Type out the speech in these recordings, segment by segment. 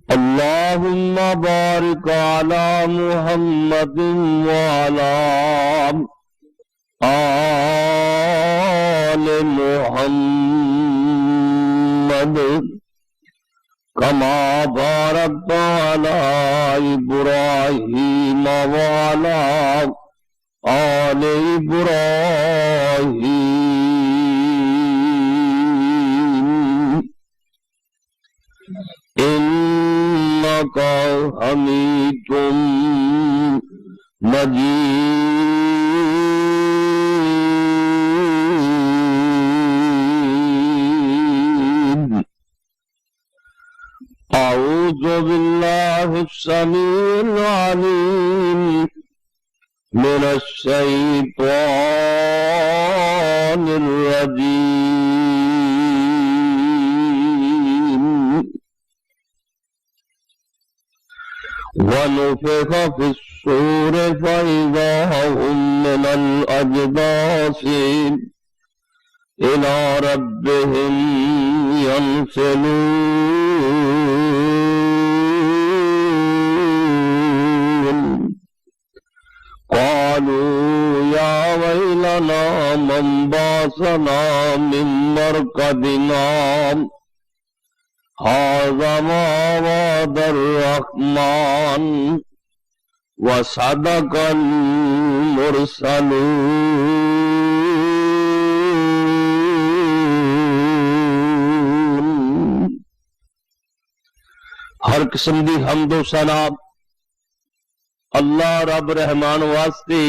اللهم بارك على محمد وعلى آل محمد كما باركت على إبراهيم وعلى آل إبراهيم إنك حميد مجيد. أعوذ بالله السميع العليم من الشيطان الرجيم. ونفخ في الصور فإذا هم من الأجداث إلى ربهم ينسلون. قالوا يا ويلنا من بعثنا من مرقدنا هذا ما وعد الرحمن وصدق المرسلون. ہر قسم دی حمد و ثنا اللہ رب رحمان واسطے،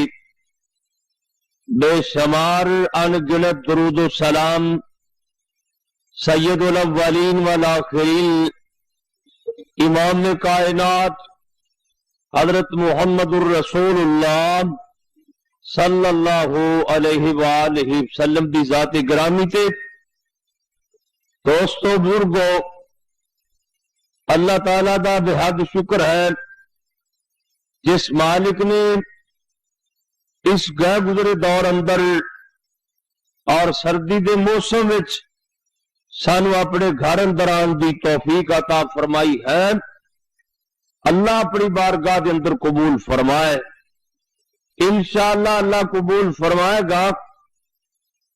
بے شمار ان گنت درود و سلام سید الاولین والآخرین امام کائنات حضرت محمد الرسول اللہ صلی اللہ علیہ وآلہ وسلم دی ذات گرامی تے. دوستو بزرگو، اللہ تعالیٰ دا بے حد شکر ہے جس مالک نے اس گئے گزرے دور اندر اور سردی دے موسم وچ سانو اپنے گھر اندر آن دی توفیق عطا فرمائی ہے. اللہ اپنی بارگاہ دے اندر قبول فرمائے. انشاءاللہ اللہ قبول فرمائے گا.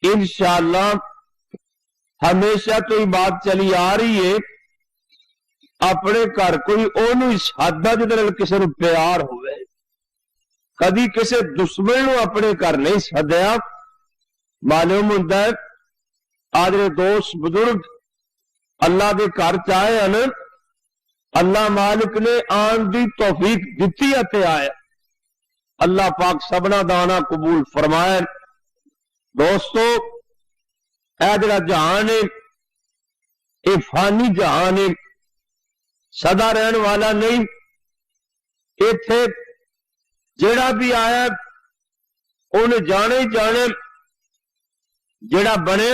انشاءاللہ ہمیشہ تو یہ بات چلی آ رہی ہے، اپنے گھر کوئی اونوں سادہ جدے نال کسے نوں پیار ہوئے، کدی کسے دشمن نوں اپنے گھر نہیں سدیا. معلوم ہوندا ہے آج دے دوست بزرگ اللہ دے گھر چاہے ہیں، اللہ مالک نے آن دی توفیق دتی اتے آیا. اللہ پاک سبنا دانا قبول فرمائے. دوستو، اے جڑا جہان ہے اے فانی جہان ہے، سدا رہن والا نہیں. ایتھے جڑا بھی آیا انہیں جانے ہی جانے، جڑا بنے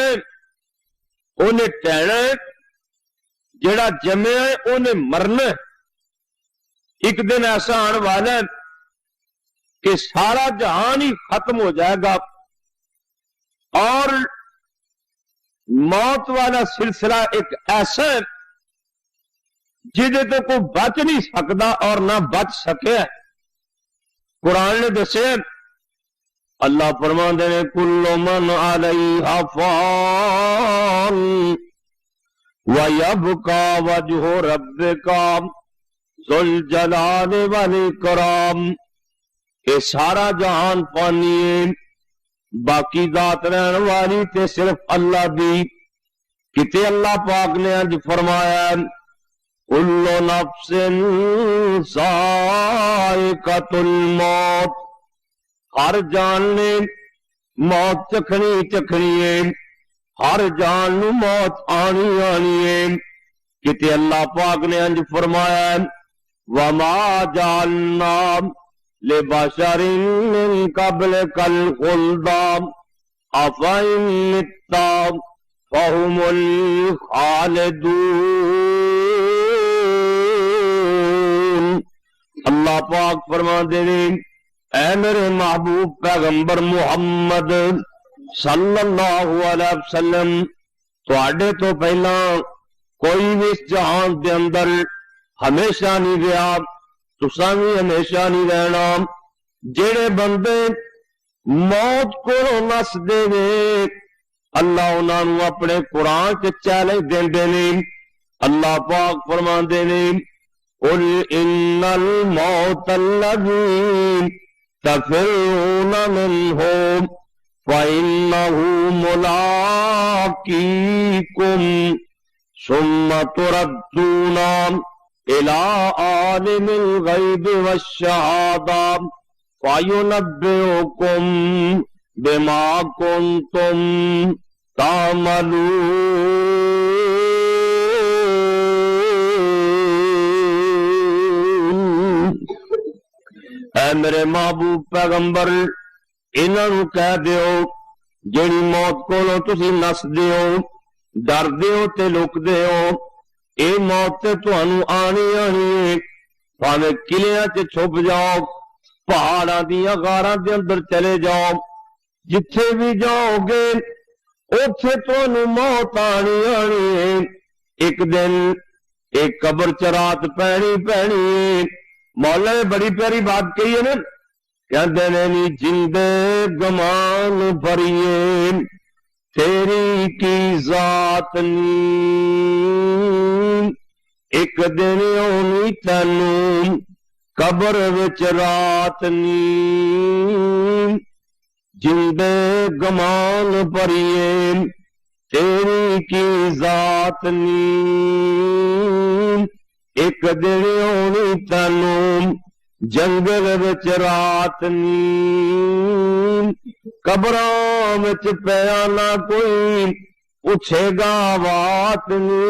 انہیں ٹہنا ہے، جڑا جمے ہے انہیں مرنا. ایک دن ایسا آنے والا ہے کہ سارا جہان ہی ختم ہو جائے گا اور موت والا سلسلہ ایک ایسا ہے جہدے تو کوئی بچ نہیں سکتا اور نہ بچ سکے. قرآن نے دسے، اللہ فرماندے نے کل من علیہا فان وَيَبْقَى وَجْهُ رَبِّكَ ذُو الْجَلَالِ وَالْإِكْرَامِ. یہ سارا جہان فانی ہے، باقی ذات رہن والی تے صرف اللہ دی. کتے اللہ پاک نے اج فرمایا کل نفس ذائقۃ الموت، ہر جان نے موت چکھنی چکھنی ہے، ہر جان نو موت آنی آنی ہے. کتے اللہ پاک نے انج فرمایا وما جعلنا لبشر من قبلک الخلد افإن مت فهم الخالدون. اللہ پاک فرما دے اے میرے محبوب پیغمبر محمد صلی اللہ علیہ وسلم، تواڈے تو پہلا کوئی بھی اس جہان دے اندر ہمیشہ نہیں رہا، تساں بھی ہمیشہ نہیں رہنا۔ جڑے بندے موت کو نس دے نے اللہ انہاں نوں اپنے قرآن چ چیلنج دیندے نے۔ اللہ پاک فرماندے نے قل ان الموت الذی تفرون منہ فإنہ ملاقیکم ثم تردون الی عالم الغیب والشہادہ فَيُنَبِّئُكُم بِمَا كُنتُمْ تَعْمَلُونَ۔ اے میرے محبوب پیغمبر انہاں نوں کہہ دیو جیڑی موت کولوں تسی نس دیو، ڈر دیو تے لک دیو، اے موت تے تانوں آنی آنی ہے، بھاویں قلعیاں چ چھپ جاؤ، پہاڑاں دیاں غاراں دے اندر چلے جاؤ، جتھے بھی جاؤ گے اوتھے تانوں موت آنی آنی ہے۔ ایک دن ایک قبر چ رات پینی پینی ہے۔ مولا نے بڑی پیاری بات کہی ہے نا، کہندے نے نی جندے گمان بھریے تیری کی ذات نی، ایک دن اونی تینوں قبر وچ رات نی، جندے گمان بھریے تیری کی ذات نی، ایک دن اونی تینوں جنگل وچ رات نی، قبراں وچ پیا نہ کوئی پوچھے گا بات نی،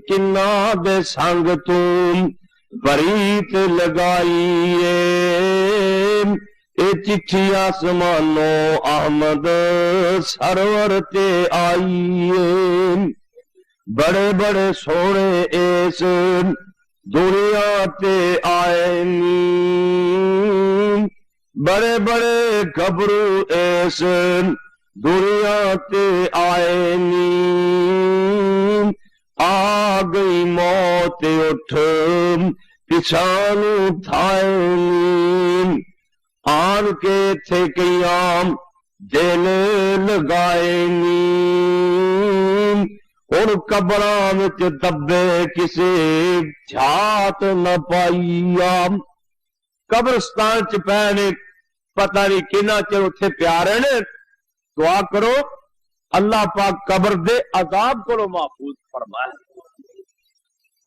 کنا دے سنگ تم بریت لگائیے، اے چٹھی آسمانوں احمد سرور تے آئیے، بڑے بڑے سونے اس دنیا تے آئے نی، بڑے بڑے گھبرو اس دنیا تے آئے نی، آ گئی موت اٹھ پچھانو تھائے نی، آن کے تھے قیام دل لگائے نی، اور قبراں وچ دبے کسے جھات نہ پائیا، قبرستان چ پینے پتہ نہیں کنا چر اتھے پیارے نے۔ دعا کرو اللہ پاک قبر دے عذاب کو محفوظ فرمائے،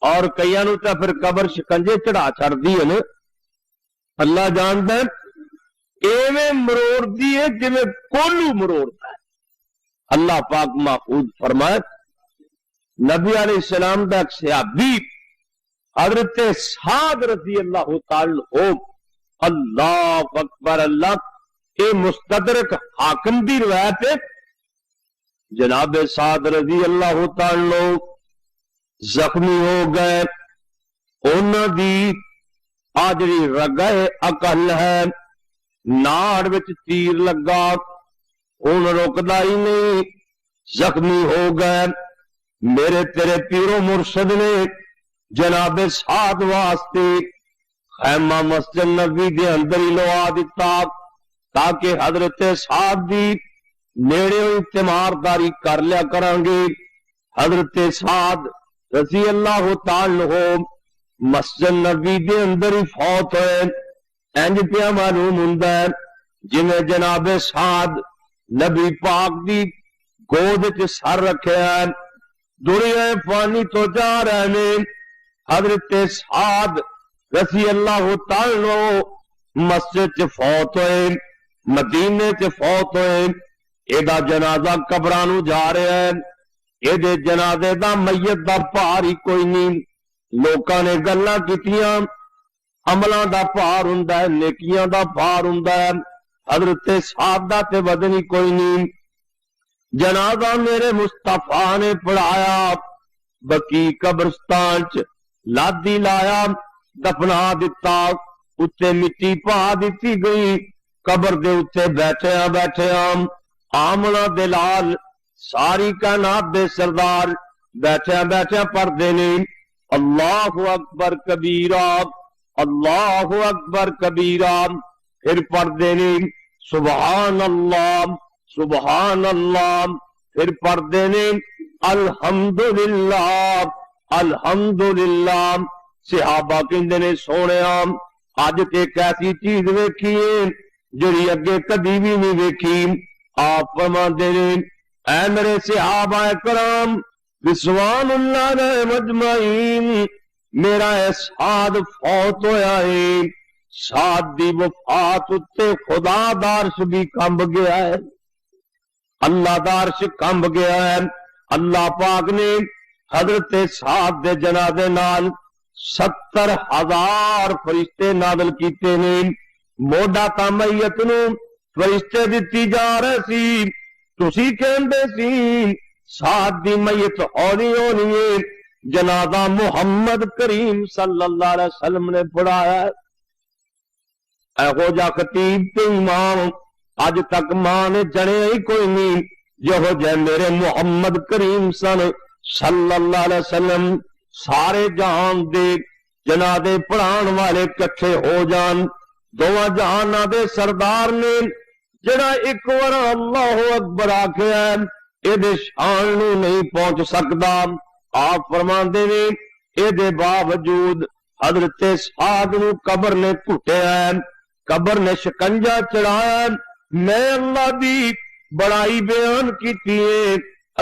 اور کئیاں نوں تے پھر قبر شکنجے چڑھا چھڑ دی ہے نا، اللہ جاندا ہے ایویں مروڑ دی ہے جویں کولو مروڑتا ہے، اللہ پاک محفوظ فرمائے۔ نبی علیہ السلام دا ایک صحابی حضرت سعد رضی اللہ تعالی عنہ، اللہ اکبر اللہ، اے مستدرک حاکم دی روایت ہے، جناب سعد رضی اللہ تعالی عنہ زخمی ہو گئے، انہاں دی آجری رگائے عقل ہے، ناڑ وچ تیر لگا، خون رکدا ہی نہیں، زخمی ہو گئے۔ میرے تیرے پیرو مرشد نے جناب سعد واسطے خیمہ مسجد نبی دے اندر ہی لوا دیتا تاکہ حضرت سعد دی نیڑے ہوئی تیمارداری کر لیا کریں گے۔ حضرت سعد رضی اللہ تعالی عنہ مسجد نبی دے اندر ہی فوت ہوئے۔ انج پیا معلوم ہوندا ہے جویں جناب سعد نبی پاک دی گود وچ سر رکھیا ہے، دنیا فانی تو جا رہے نے۔ حضرت سعد رضی اللہ تعالی عنہ مسجد چ فوت ہوئے، مدینے چ فوت ہوئے، ایدا جنازہ قبرانو جا رہا ہے، ایدے جنازے دا میت دا پار ہی کوئی نہیں۔ لوکاں نے گلاں کیتیاں، عملاں دا پار ہوندا ہے، نیکیاں دا پار ہوندا ہے، حضرت سعد دا تے وزن ہی کوئی نہیں۔ جنازہ میرے مصطفیٰ نے پڑھایا، بقی قبرستان چ لادی لایا، دفنا دیتا، اتنے مٹی پا دیتی گئی، قبر دے اتنے بیٹھیاں آمنا دلال ساری کائنات دے سردار بیٹھیاں پردے نے، اللہ اکبر کبیرہ، اللہ اکبر کبیرہ، پھر پڑھتے نے سبحان اللہ سبحان اللہ، پھر پڑھتے نے الحمدللہ الحمدللہ۔ صحابہ کہندے نے سونیا اج تے ایک ایسی چیز ویکھیے جڑی اگے کدی بھی نہیں ویکھی۔ آپ فرماندے نے اے میرے صحابہ کرام رضوان اللہ علیہ مجمعین، میرا سعد فوت ہویا ہے، سعد دی وفات اتے خدا دا عرش بھی کمب گیا ہے، اللہ دا عرش کمب گیا ہے۔ اللہ پاک نے حضرت سعد دے جنازے نال 70,000 فرشتے نازل کیتے نے۔ موڈا تا میت نو فرشتے دتی جا رہے سی، تسی کہندے سی سعد دی میت ہونی ہونی ہے، جنازہ محمد کریم صلی اللہ علیہ وسلم نے پڑھایا ہے۔ ایہو جا خطیب تے امام اج تک ماں نے جنے ہی کوئی نہیں جہو جے میرے محمد کریم صلی اللہ علیہ وسلم۔ سارے جہان دے جنازے پڑھان والے کٹھے ہو جان، دونوں جہاناں دے سردار نے جڑا ایک وار اللہ اکبر آکھیا ہے اے دے شان نو نہیں پہنچ سکدا۔ آپ فرماندے نے اے دے باوجود حضرت سعد نو قبر نے گھٹیا ہے، قبر نے شکنجا چڑھایا ہے۔ میں اللہ دی بڑائی بیان کیتی ہے،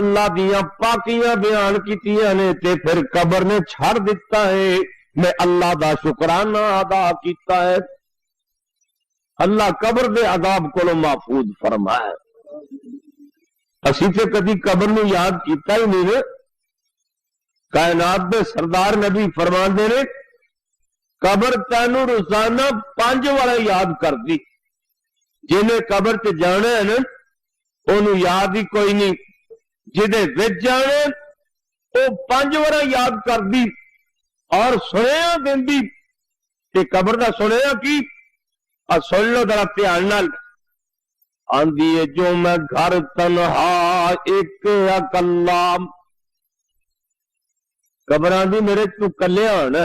اللہ دیاں پاکیاں بیان کیتیاں نے، تے پھر قبر نے چھڑ دیتا ہے۔ میں اللہ دا شکرانہ ادا کیتا ہے۔ اللہ قبر دے عذاب کو محفوظ فرمائے۔ اسی تے کدی قبر نو یاد کیتا ہی نہیں نے۔ کائنات دے سردار نبی فرماندے نے قبر تینوں روزانہ 5 بار یاد کر دی۔ جنہیں قبر تے جانا ہے نا انہوں یاد ہی کوئی نہیں، جدے وچ جانے وہ 5 بار یاد کر دی اور سنیا دیندی تے قبر دا سنیا کی سن لو ذرا دھیان نال۔ آندی ہے جو میں گھر تنہا ایک اکلا، قبر آندی میرے تو کلے آنا،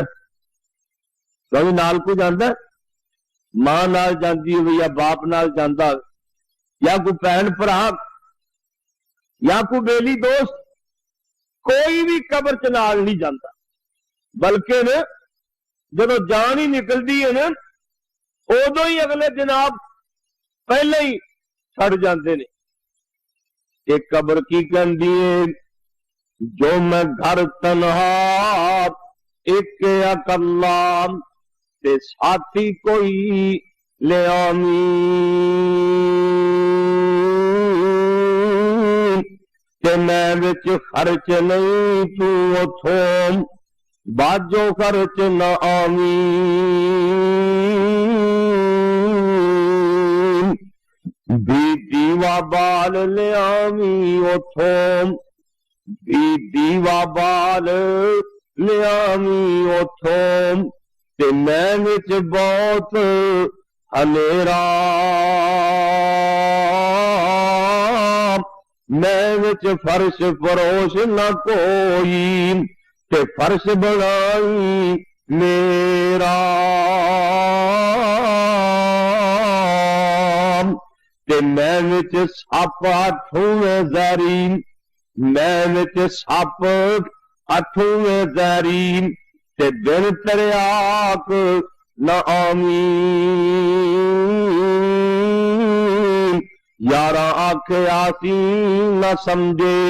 کوئی نال کو جاندا ماں نال جاندی ہوئی یا باپ نال جاندا یا کوئی بہن بھرا یا کوئی بیلی دوست، کوئی بھی قبر چ نال نہیں جاندا، بلکہ نا جدو جان ہی نکلدی ہے نا ادو ہی اگلے جناب پہلے ہی چھڑ جاندے نے۔ ایک قبر کی کہندی ہے جو میں گھر تنہا ایک اکلا تے ساتھی کوئی لے آمی، تے میں وچ خرچ نہیں تو اتھوں باجو خرچ نہ آمی، بھی دیوا بال لے آمی اتھوں، بھی دیوا بال لے آمی اتھوں، تے میں وچ بہت ہنیرا، میں وچ فرش فروش نہ کوئی، تے فرش بنائی میرا، تے میں وچ سپ 8ویں زہری، میں وچ سپ 8ویں زہری، تے دن تریاک نہ آمی، یارا آکھے آسی نہ سمجھے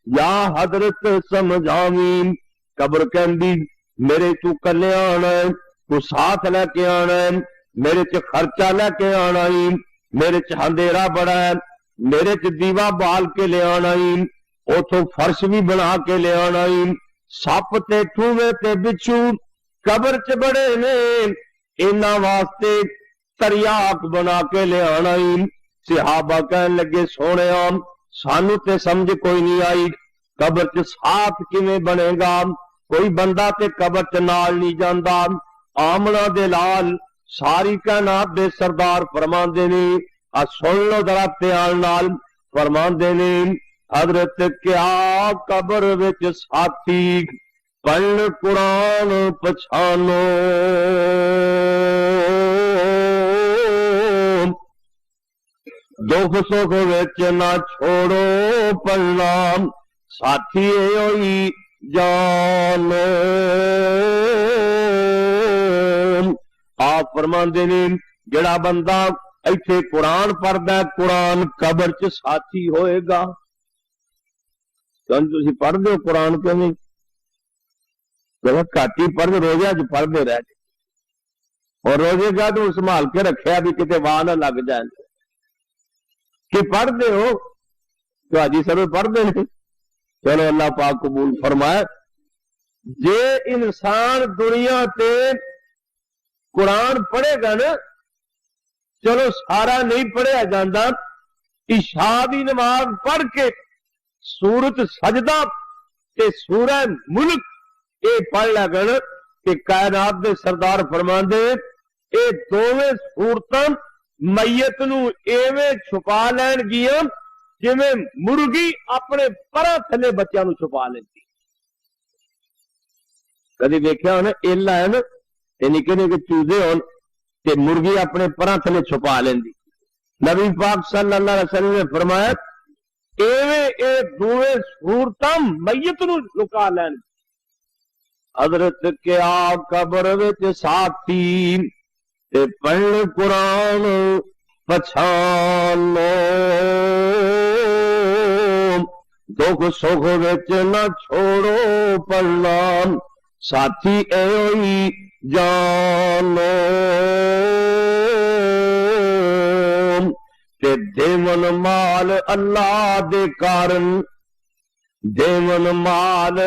یا حضرت سمجھاویں۔ قبر کہندی میرے تو کلے آنا ہے، تو ساتھ لے کے آنا ہے، میرے چ خرچہ لے کے آنا ہی، میرے چ اندھیرا بڑا ہے، میرے چ دیوا بال کے لے آنا ہی، اتھوں فرش بھی بنا کے لے آنا ہی، سپ تے ٹھوے تے بچھو قبر چ بڑے نے، انہاں واسطے تریاک بنا کے لے آنا ہی۔ صحابہ کہن لگے سونےاں سانو تے سمجھ کوئی نہیں آئی، قبر چ ساتھ کیویں بنے گا؟ کوئی بندہ تے قبر چ نال نہیں جاندا۔ آمنا دے لال ساری کائنات دے سردار فرماندے نے، سن لو ذرا دھیان نال، فرماندے نے حضرت کیا قبر وچ ساتھی پڑھ قرآن پچھانو دکھ سکھ وچ نہ چھوڑو پڑھنا ساتھی ہوئی جانو آپ فرماندے نے جڑا بندہ ایتھے قرآن پڑھدا ہے قرآن قبر چ ساتھی ہوئے گا تسی پڑھ دو قرآن کیوں نہیں گھٹ ہی پڑھ روزے چ پڑھتے رہ جائے اور روزے کا تو سنبھال کے رکھیا بھی کتے واہ نہ لگ جائے کہ پڑھتے ہو تو حاجی سر پڑھتے نہیں چلو اللہ پاک قبول فرمائے جے انسان دنیا تے قرآن پڑھے گا نا چلو سارا نہیں پڑھیا جاندہ عشاء دی نماز پڑھ کے سورت سجدہ تے سورہ ملک اے پڑھ لگن کہ کائنات دے سردار فرماندے اے دوویں سورتاں میت نو ایویں چھپا لین گیا جویں مرغی اپنے پراں تھلے بچیاں نو چھپا لیندی کدی دیکھیا ہونا ایلا ہے نا تے نکے نکے چوزے ہون تے مرغی اپنے پراں تھلے چھپا لیندی نبی پاک صلی اللہ علیہ وسلم نے فرمایا ایویں اے دوویں سورتاں میت نو لکا لین حضرت کیا قبر وچ ساتھی تے پڑھ قرآن پچھانو دکھ سکھ وچ نہ چھوڑو پڑھنا ساتھی ایوئی جانو تے دیون مال اللہ دے کارن دیون مال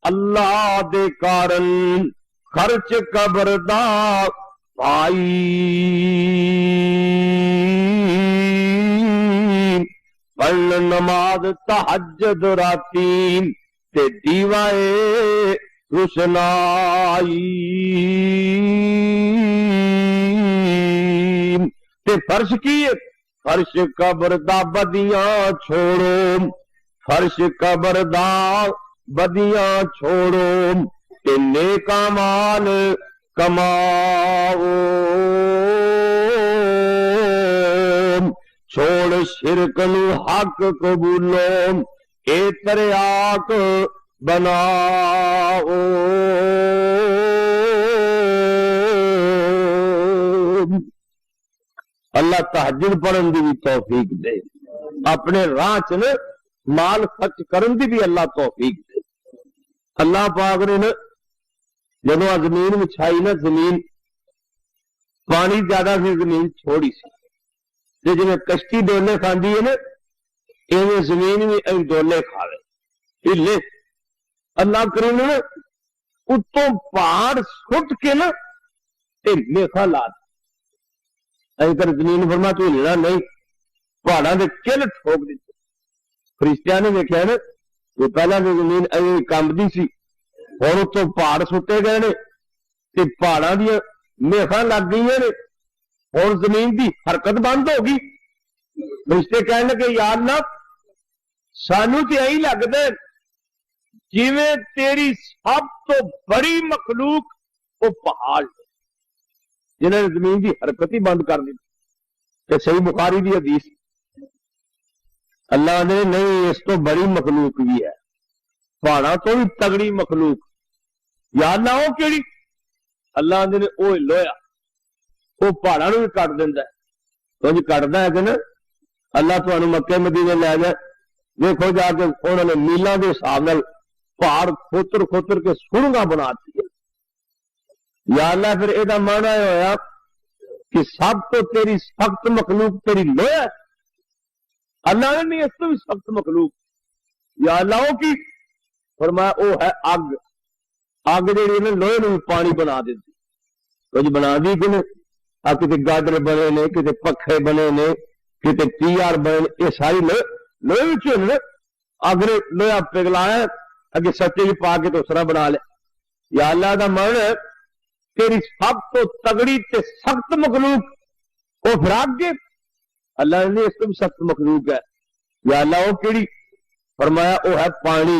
اللہ دے کارن خرچ قبر دا پائی پڑھ نماز تہجد راتی تے دیوائے روشنائی تے فرش کی فرش قبر دا بدیاں چھوڑو فرش قبر دا بدیاں چھوڑو تے نیک اعمال کماؤ چھوڑ شرک نو حق قبولو اے تریاق بناؤ اللہ تہجد پڑھن دی بھی توفیق دے اپنے راہ چ مال خرچ کرن دی بھی اللہ توفیق دے اللہ پاک نے جدو زمین وچھائی نا زمین پانی زیادہ سی زمین چھوڑی سی جی کشتی ڈولے کھاندی ہے نا ایویں زمین بھی ڈولے کھاوے ہلے اللہ کریم نے اتوں پہاڑ سٹ کے نا میخا لا دی کر زمین فرما تو ہلنا نہیں پہاڑوں کے چل ٹھوک دیتے فرشتیاں نے دیکھا نا وہ پہلا تو زمین ایویں کمبدی سی ہوں اتوں پہاڑ سٹے گئے نے تے پہاڑاں دیا میخاں لگ گئی نے ہوں زمین دی حرکت بند ہو گئی فرشتے کہنے لگے یا اللہ سانو تے یہی لگدا ہے جویں تیری سب تو بڑی مخلوق وہ پہاڑ جنہوں نے زمین دی حرکت ہی بند کر دی تے صحیح بخاری دی حدیث اللہ نے نہیں اس تو بڑی مخلوق بھی ہے پہاڑاں تو بھی تگڑی مخلوق یا اللہ وہ کیڑی اللہ نے وہ لویا وہ پہاڑوں بھی کٹ دینا ہے کٹتا ہے کہ نا اللہ تمہیں مکے مدینے لے جائے دیکھو جا کے انہوں نے میلاں کے حساب نال پہاڑ کھوتر کھوتر کے سرنگاں بنا دی یا اللہ پھر یہ مانا ہوا کہ سب تو تیری سخت مخلوق تیری لویا اللہ نے نہیں اس تو بھی سخت مخلوق یا اللہ وہ کی فرمایا وہ ہے اگ اگ جی لوہے نو پانی بنا دیتی کچھ بنا دی کہ کتنے گاڈر بنے نے کتنے پکھے بنے نے کتنے TR بنے یہ ساری لوہے نے اگ نے لوہا پگلایا اگے سچے جی پا کے دوسرا بنا لیا یا اللہ کا من تیری سب تو تگڑی تے سخت مخلوق وہ فراق کے اللہ نے اس کو بھی سخت مخلوق ہے یا اللہ وہ کیڑی فرمایا وہ ہے پانی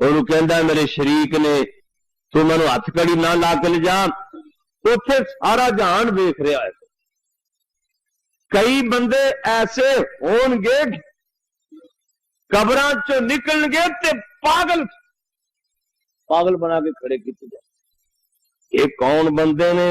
ਉਹਨੂੰ ਕਹਿੰਦਾ ਮੇਰੇ ਸ਼ਰੀਕ ਨੇ ਤੂੰ ਮੈਨੂੰ ਹੱਥਕੜੀ ਨਾ ਲਾ ਕੇ ਲਿਜਾ, ਉੱਥੇ ਸਾਰਾ ਜਹਾਨ ਵੇਖ ਰਿਹਾ ਹੈ। ਕਈ ਬੰਦੇ ਐਸੇ ਹੋਣਗੇ ਕਬਰਾਂ ਚੋਂ ਨਿਕਲਣਗੇ ਤੇ ਪਾਗਲ ਬਣਾ ਕੇ ਖੜੇ ਕੀਤੇ ਜਾਣ। ਇਹ ਕੌਣ ਬੰਦੇ ਨੇ?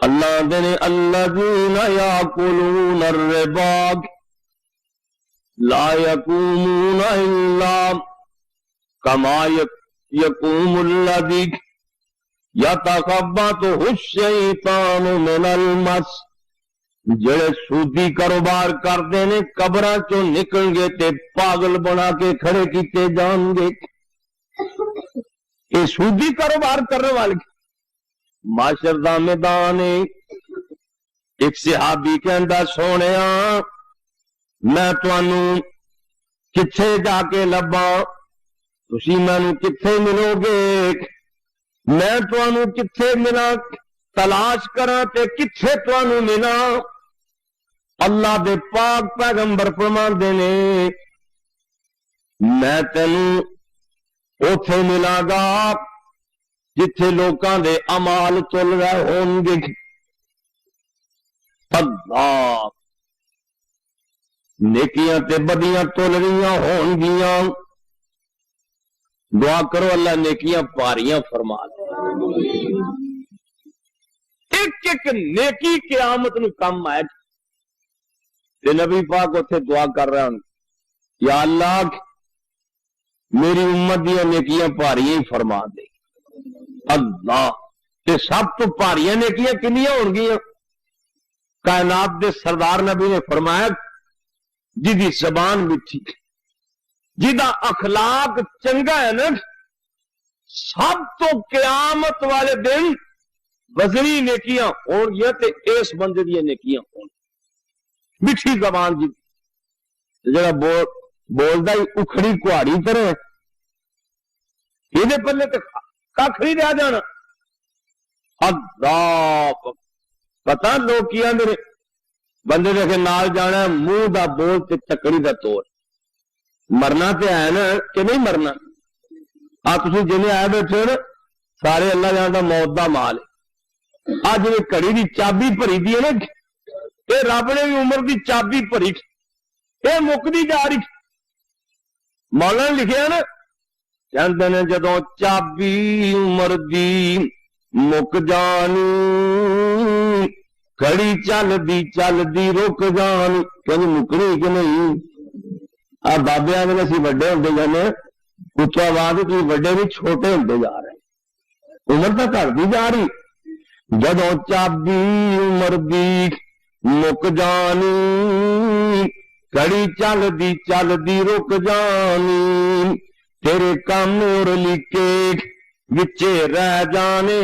اللہ دے الذین یاکلون الربا لا یقومون الا کما یقوم الذی یتخبطہ الشیطان من المس، جڑے سودی کاروبار کرتے ہیں قبراں چوں نکل گے تے پاگل بنا کے کھڑے کیتے جان گے۔ یہ سودی کاروبار کرنے والے معاشر دا میدان ہے۔ ایک صحابی کہندا سونیا میں تانوں کتھے جا کے لباں، تسی مینوں کتھے ملو گے، میں تانوں کتھے ملاں، تلاش کراں تے کتھے تانوں ملاں۔ اللہ دے پاک پیغمبر فرماندے نے میں تینوں اوتھے ملاں گا جتھے لوکاں دے اعمال تل رہے ہون گے۔ اللہ نیکیاں تے بدیاں تل رہیاں ہون گیاں، دعا کرو اللہ نیکیاں پاریاں فرما دے۔ ایک ایک نیکی قیامت نو کم آئے تے نبی پاک اتھے دعا کر رہا ہوں یا اللہ میری امت دیا نیکیاں پاریاں فرما دے۔ اللہ تے سب تو پاریاں نیکیاں کنیاں ہون گیاں؟ کائنات دے سردار نبی نے فرمایا جدی زبان میٹھی، جدا اخلاق چنگا ہے نا، سب تو قیامت والے دن وزنی نیکیاں ہون گیا تے اس بندے دیا نیکیاں ہون۔ میٹھی زبان جی جڑا بولدا ہی اکھڑی کہاڑی طرح، یہ پلے تے کھ نہیں رہ جانا۔ اللہ پتا لوگ کی آندے نے بندے دے کے نال جانا منہ دا بول تے تکڑی دا توڑ، مرنا تے ہے نا کہ نہیں مرنا؟ آپ تسی جنے آئے بیٹھے نا سارے اللہ جانتا موت دا مال ہے۔ آج جی کڑی دی چابی بھری دی ہے نا، یہ رب نے بھی عمر دی چابی بھری، یہ مکدی جا رہی۔ مولا نے لکھیا نا کہندے نے جدوں چابی عمر دی مک جانی، کڑی چل دی رک جانی، کہیں مکنی کہ نہیں؟ آ بابے آدھے اسی وڈے ہوندے جانے، کچھ آواز تھی وڈے بھی چھوٹے ہوندے جا رہے، عمر تو گھٹدی جا رہی۔ جدوں چابی عمر دی مک جانی، کڑی چل دی رک جانی، تیرے کام اور لکھے وچے رہ جانے،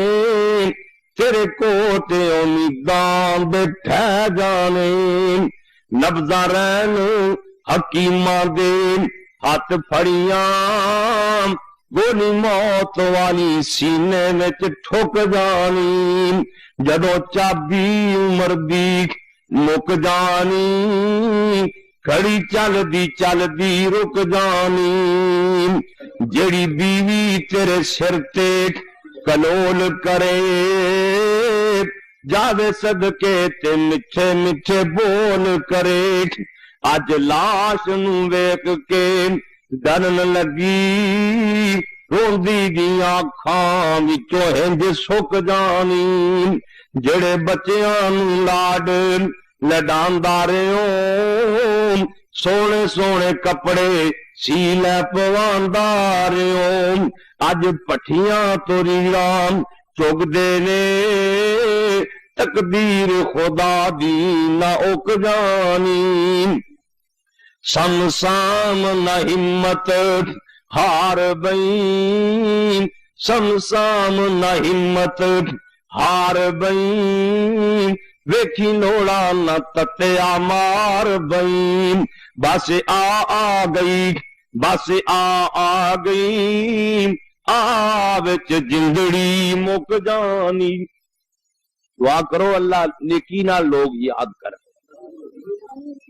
تیرے کوٹے امیداں بیٹھے جانے، نبضاں رہن حکیماں دے ہاتھ پھڑیاں، گولی موت والی سینے وچ ٹھک جانی، جدوں چابی عمر دی مک جانی، کھڑی چل دی رک جانی، جیڑی بیوی تیرے سر تے کلول کرے، جاوے صدقے تے میٹھے میٹھے بول کرے، اج لاش نو ویکھ کے ڈرن لگی، روندی دیاں اکھاں وچوں ہنج سک جانی، جڑے بچیاں نو لاڈ لڈاندا رہو، سونے سونے کپڑے سی لے پواندا رہو، اج پٹھیاں تو ریڑاں چگدے نے، تقدیر خدا دی نہ اک جانی، سمسام نہ ہمت ہار بئی، سمسام نہ ہمت ہار بئی، ویکھی لوڑا نہ تتیا مار بئی، بس آ گئی، بس آ گئی، وچ جندڑی مک جانی۔ دعا کرو اللہ نیکی نال لوگ یاد کر،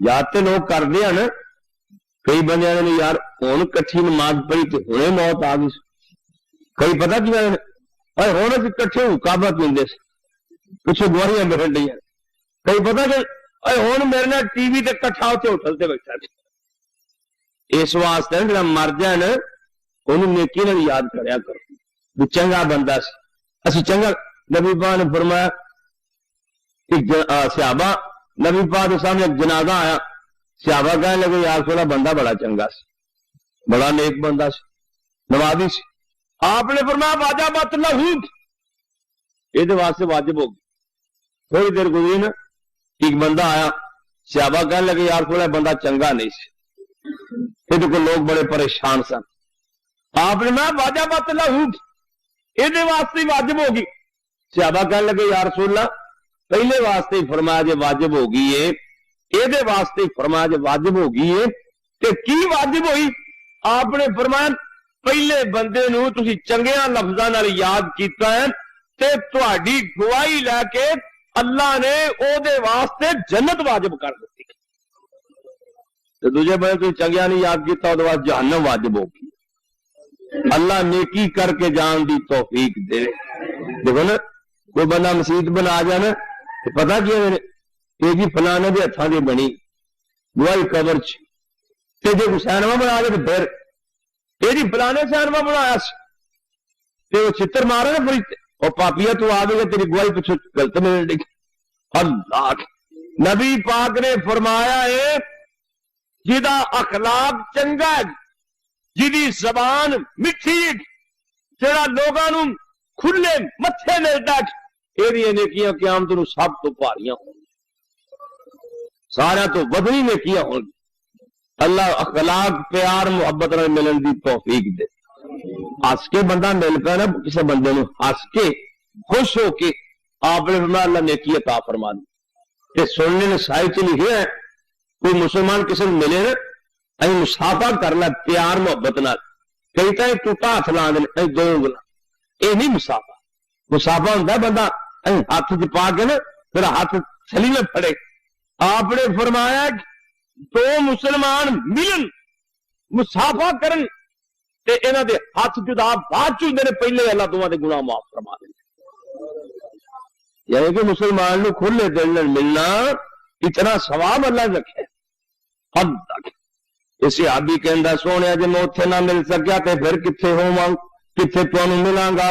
یاد تے لوگ کر دیا نا، کئی بندے نے یار ہوں کٹھی نماز پڑھی تو ہونے موت آ گئی، کئی پتا کی ہونے سے کٹھے حکابہ پیندے سے پچھو گواریاں بہن رہی ہیں، کئی پتا کہ ہوں میرے نال ٹی وی تے کٹھا اتنے ہوٹل تے بیٹھا، اس واسطے جڑا مر جائے نا انہوں نیکی نال یاد کریا کرو، چنگا بندہ سی، اسی چنگا۔ نبی پاک نے فرمایا صحابہ نبی پاک کے سامنے ایک جنازہ آیا، صحابہ کہنے لگے یا رسول اللہ بندہ بڑا چنگا سی، بڑا نیک بندہ سی، نمازی سی۔ آپ نے فرمایا واجبت لہو، یہ واسطے واجب ہوگی۔ تھوڑی دیر گزری نا، ایک بندہ آیا، صحابہ کہنے لگے یا رسول اللہ بندہ چنگا نہیں سی، یہ کو لوگ بڑے پریشان سن۔ آپ نے میں واجبت لہو، یہ واسطے واجب ہوگی۔ صحابہ کہنے لگے یا رسول اللہ پہلے واسطے ہی فرمایا جے واجب ہوگی ہے، یہ واسطے ہی فرمایا جے واجب ہوگی ہے، کہ کی واجب ہوئی؟ آپ نے فرمایا پہلے بندے نو تسی چنگیاں لفظاں نال یاد کیتا ہے تے تہاڈی گواہی لے کے اللہ نے او دے واسطے جنت واجب کر دیتی، تے دوجے بندے تسی چنگیاں نہیں یاد کیتا او دے واسطے جہنم واجب ہوگی۔ اللہ نیکی کر کے جان دی توفیق دے۔ دیکھو نا کوئی بندہ مسجد بنا جانا پتا کیا یہ جی فلانے کے ہاتھوں کی بنی گواہی قبر چ جی سینما بنا دے تو پھر یہ جی فلانے سینما بنایا وہ چتر مارے نا پھر وہ پاپیا تو آ گئی تیری گواہی پچھو غلط ملنے لگی۔ اللہ نبی پاک نے فرمایا ہے جہاں اخلاق چنگا ہے، جہی زبان میٹھی، جہاں لوگوں کھلے متھے ملتا یہ نیکیاں قیامت نو سب تو بھاریاں ہوں، سارا تو ودنی نیکیاں ہوں۔ اللہ اخلاق پیار محبت نال ملن دی توفیق دے۔ ہس کے بندہ مل پیا نا کسی بندے نو ہس کے خوش ہو کے آپ نے فرمایا اللہ نیکی عطا فرما دی۔ تے سننے نے سائے چ لکھے ہے کوئی مسلمان کسی نے ملے نا ایں مسافہ کر لا پیار محبت نال، کئی تائیں ٹوٹا ہاتھ لا دے ایں دو انگلاں، یہ نہیں مسافہ۔ مسافہ ہوندا بندہ ہاتھ چ پا کے نا پھر ہاتھ تھلی میں پھڑے۔ آپ نے فرمایا دو مسلمان ملن مسافہ کرن تے انہاں دے ہاتھ جدا بعد چ ہوندے نے، پہلے اللہ دونوں دے گناہ معاف فرما دے۔ یعنی کہ مسلمان نو کھلے دل نال ملنا اتنا ثواب اللہ رکھے حد تک۔ اسی آبی کہندا سونے جے میں اوتھے نہ مل سکیا تے پھر کتھے ہوواں، کتھے تانوں ملاں گا،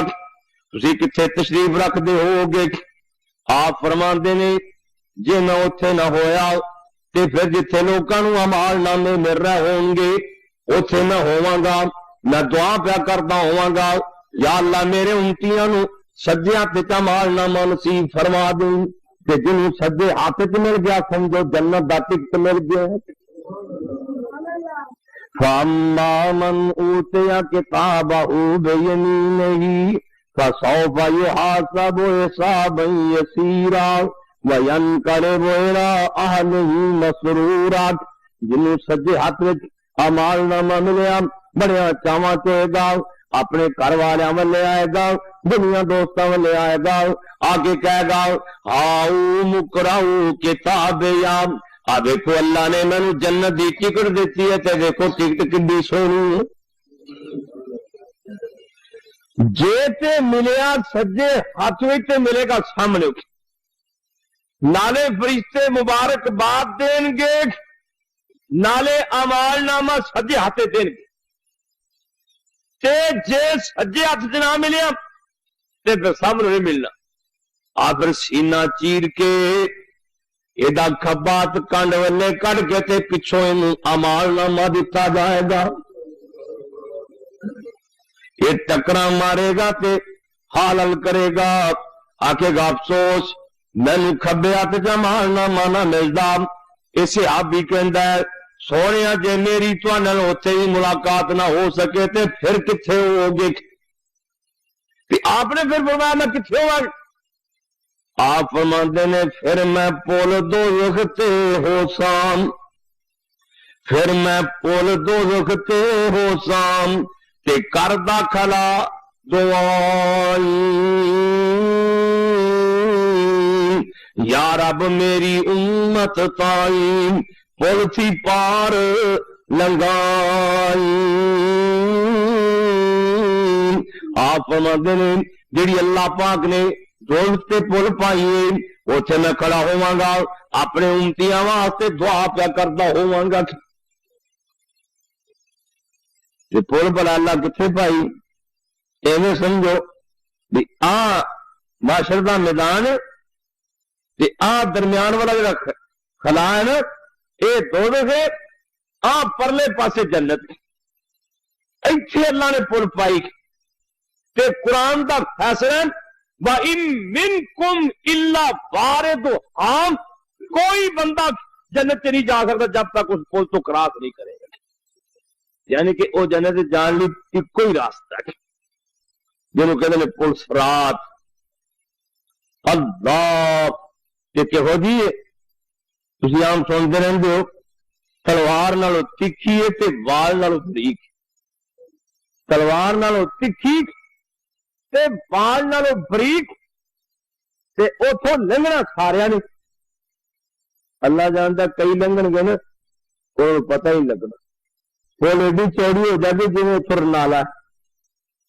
تسی کتھے تشریف رکھ دے ہو گے۔ آپ فرماندے نے جے میں اوتھے نہ ہویا تے پھر جتھے لوکاں نوں اعمال نامے مل رہے ہون گے اوتھے میں ہوواں گا، میں دعا پیا کردا ہوواں گا یا اللہ میرے امتیاں نوں سجے ہاتھ تے اعمال نامہ نصیب فرما دیں، تے جنوں سجے ہاتھ تے مل گیا سمجھو جنت دا ٹکٹ مل گیا۔ فَأَمَّا مَنْ أُوتِيَ كِتَابَهُ بِيَمِينِهِ فَسَوْفَ يُحَاسَبُ حِسَابًا يَسِيرًا وَيَنْقَلِبُ إِلَىٰ أَهْلِهِ مَسْرُورًا۔ جنوں سجے ہاتھ وچ اعمال نامہ ملیا بڑے چاواں چوئے گا، اپنے گھر والوں میں لے آئے گا، دنیا دوستوں میں لے آئے گا، آگے کہے گا ہاؤ مقرؤ کتابیا، آ دیکھو اللہ نے میں نے جنت دی ٹکٹ دیتی ہے تے دیکھو ٹکٹ کڈی سونی ہے۔ جے تے ملیا سجے ہاتھ وچ تے ملے گا سامنے، نالے فرشتے مبارک باد دین گے، نالے اعمال نامہ سجے ہاتھ دین گے، تے جے سجے ہاتھ چ نہ ملیا تے پھر سامنے نہیں ملنا۔ آخر سینہ چیر کے ایڈا کھبات کنڈ والے کٹ کے تے پچھوں اینوں اعمال نامہ دتا جائے گا۔ یہ ٹکرا مارے گا تے حال حل کرے گا، آکھے گا افسوس مینوں کھبے ہاتھ چ اعمال نامہ نہ ملدا۔ اسے آپ بھی کہندا ہے سونے جے میری تواڈے نال اوتھے ہی ملاقات نہ ہو سکے تے پھر کتھے ہو گے؟ آپ نے پھر فرمایا میں کتھے ہوا؟ آپ فرماندے نے پھر میں پول دوزخ تے ہو سام، پھر میں پول دوزخ تے ہو سام تے کر داخلا دعائیں یا رب میری امت تائیں پل تھی پار لنگائی۔ آپ فرماندے نے جیڑی اللہ پاک نے دوستے پل پائیے اوتھے میں کھڑا ہوواں گا، اپنے امتیاں واسطے دعا پیا کردا ہوواں گا۔ تے پل بلا اللہ کتھے پائی؟ ایویں سمجھو بھی معاشر دا میدان تے درمیان والا جڑا خلا ہے نا یہ دوزخ ہے، پرلے پاسے جنت، ایتھے اللہ نے پل پائی تے قرآن دا فیصلہ وَإِن مِّنكُمْ إِلَّا وَارِدُهَا، کوئی بندہ جنت نہیں جا سکتا جب تک اس پل تو کراس نہیں کرے گا، یعنی کہ وہ جنت جان لی ایک کوئی راستہ ہے جنہوں کہتے ہیں پل صراط۔ اللہ یہ کہو جی تسی عام سنتے رہتے ہو تلوار نالوں تکھی ہے تے وال نالوں بریک، تلوار نالوں تکھی تے وال نالوں بریک، تے اتوں لنگنا سارا نہیں، اللہ جانتا کئی لنگن گے نا انہوں پتہ ہی لگنا، پل ایڈی چوڑی ہو جاتی جی اتر نالا،